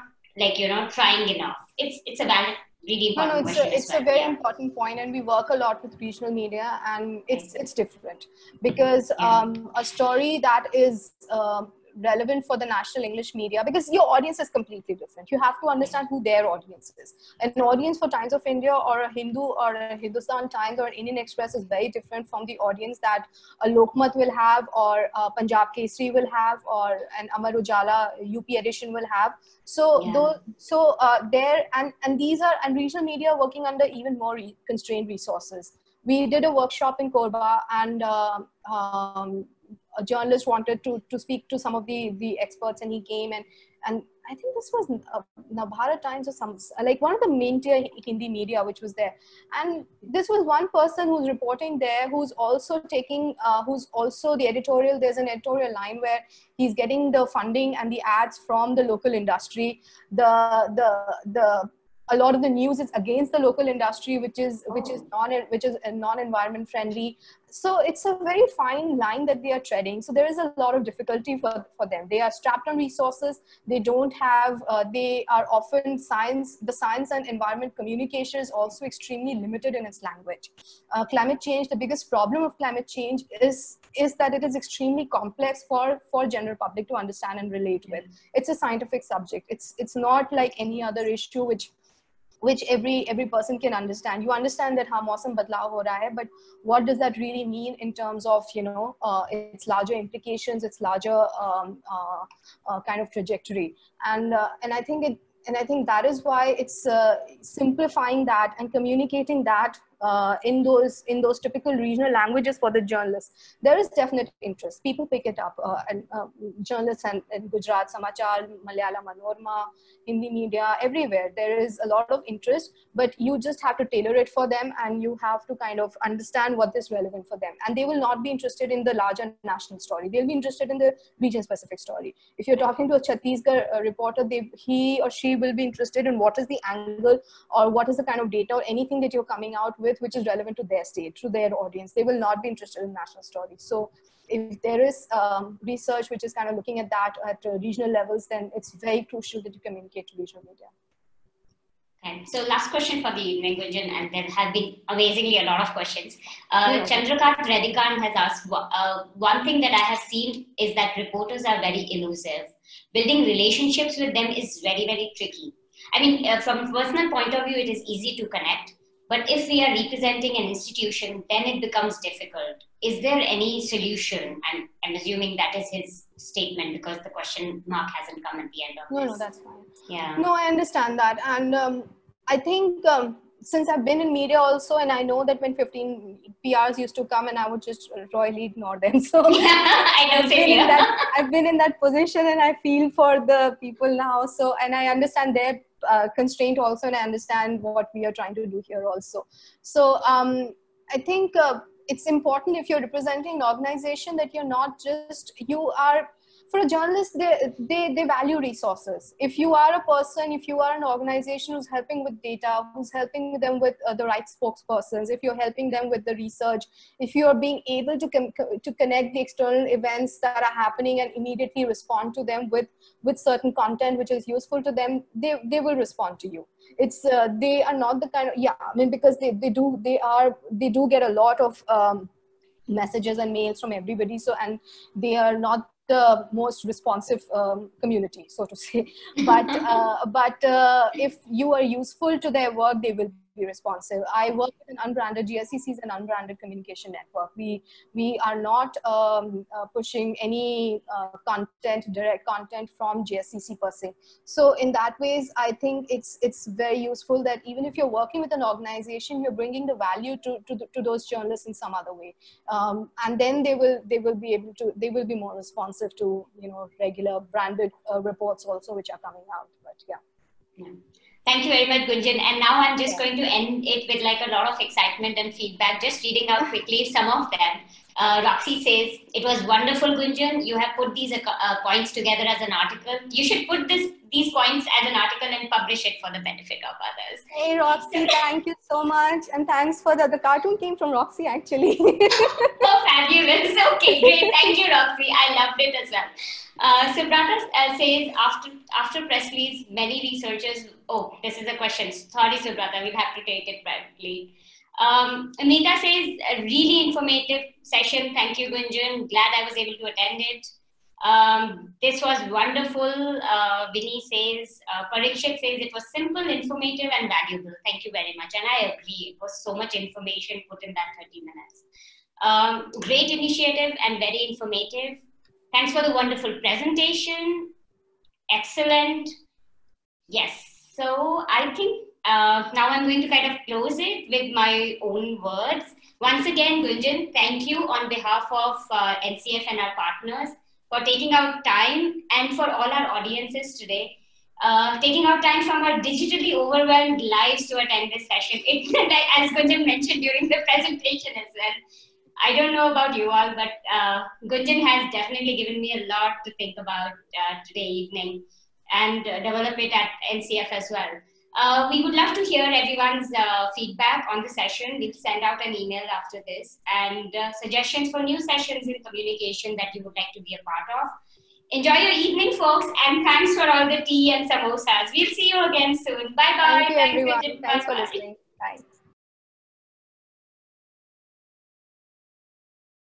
trying enough? It's a valid, really important question. It's a very important point, and we work a lot with regional media, and it's different because a story that is relevant for the national English media, because your audience is completely different. You have to understand who their audience is. An audience for Times of India or a Hindu or a Hindustan Times or an Indian Express is very different from the audience that a Lokmat will have, or Punjab Kesari will have, or an Amar Ujala UP edition will have. So regional media working under even more constrained resources. We did a workshop in Korba, and a journalist wanted to speak to some of the experts, and he came, and I think this was Navbharat Times or some, like one of the main tier Hindi media which was there. And this was one person who's reporting there, who's also taking, who's also the editorial. There's an editorial line where he's getting the funding and the ads from the local industry. A lot of the news is against the local industry, which is non-environment friendly. So it's a very fine line that they are treading. So there is a lot of difficulty for them. They are strapped on resources. They don't have, they are often the science and environment communication is also extremely limited in its language. Climate change, the biggest problem of climate change is that it is extremely complex for general public to understand and relate with. It's a scientific subject. It's not like any other issue which every person can understand. You understand that mausam badlav ho raha hai, but what does that really mean in terms of its larger implications, its larger kind of trajectory, and I think that is why it's simplifying that and communicating that in those typical regional languages for the journalists. There is definite interest. People pick it up, and journalists and Gujarat Samachar, Malayalam Manorama, Hindi media, everywhere. There is a lot of interest, but you just have to tailor it for them, and you have to kind of understand what is relevant for them. And they will not be interested in the larger national story. They'll be interested in the region-specific story. If you're talking to a Chhattisgarh reporter, he or she will be interested in what is the angle or what is the kind of data or anything that you're coming out with which is relevant to their state, to their audience. They will not be interested in national stories. So if there is research which is kind of looking at that at regional levels, then it's very crucial that you communicate to regional media. Okay. So last question for the evening, Gunjan, and there have been amazingly a lot of questions. Chandrakant Redikan has asked, one thing that I have seen is that reporters are very elusive. Building relationships with them is very, very tricky. I mean, from a personal point of view, it is easy to connect. But if we are representing an institution, then it becomes difficult. Is there any solution? And I'm assuming that is his statement because the question mark hasn't come at the end of this. No, that's fine. Yeah. No, I understand that. And I think since I've been in media also, and I know that when 15 PRs used to come and I would just royally ignore them. So I've been in that position, and I feel for the people now. So, and I understand their constraint also, and I understand what we are trying to do here also. So I think it's important if you're representing an organization that you're not just, for a journalist, they value resources. If you are a person, if you are an organization who's helping with data, who's helping them with the right spokespersons, if you're helping them with the research, if you are being able to connect the external events that are happening and immediately respond to them with certain content which is useful to them, they will respond to you. It's they are not the kind of, I mean, because they do get a lot of messages and mails from everybody, so, and they are not the most responsive community, so to say, but if you are useful to their work, they will be responsive. I work with an unbranded, GSCC is an unbranded communication network. We are not pushing any direct content from GSCC per se. So in that ways, I think it's very useful that even if you're working with an organization, you're bringing the value to those journalists in some other way, and then they will be more responsive to, you know, regular branded reports also which are coming out. But yeah. Thank you very much, Gunjan. And now I'm just going to end it with like a lot of excitement and feedback, just reading out quickly some of them. Roxy says, it was wonderful, Gunjan. You have put these points together as an article. You should put these points as an article and publish it for the benefit of others. Hey, Roxy, thank you so much. And thanks for the cartoon came from Roxy, actually. Oh, fabulous. Okay, great. Thank you, Roxy. I loved it as well. Subrata says, after press release, many researchers, oh, this is a question. Sorry, Subrata, we'll have to take it privately. Amita says, a really informative session. Thank you, Gunjan. Glad I was able to attend it. This was wonderful. Vinny says, Parikshit says, it was simple, informative, and valuable. Thank you very much. And I agree. It was so much information put in that 30 minutes. Great initiative and very informative. Thanks for the wonderful presentation. Excellent. Yes. So I think now I'm going to kind of close it with my own words. Once again, Gunjan, thank you on behalf of NCF and our partners for taking out time, and for all our audiences today, taking out time from our digitally overwhelmed lives to attend this session. As Gunjan mentioned during the presentation as well, I don't know about you all, but Gunjan has definitely given me a lot to think about today evening and develop it at NCF as well. We would love to hear everyone's feedback on the session. We'll send out an email after this, and suggestions for new sessions in communication that you would like to be a part of. Enjoy your evening, folks, and thanks for all the tea and samosas. We'll see you again soon. Bye-bye. Thank you, everyone. Thanks for listening. Bye.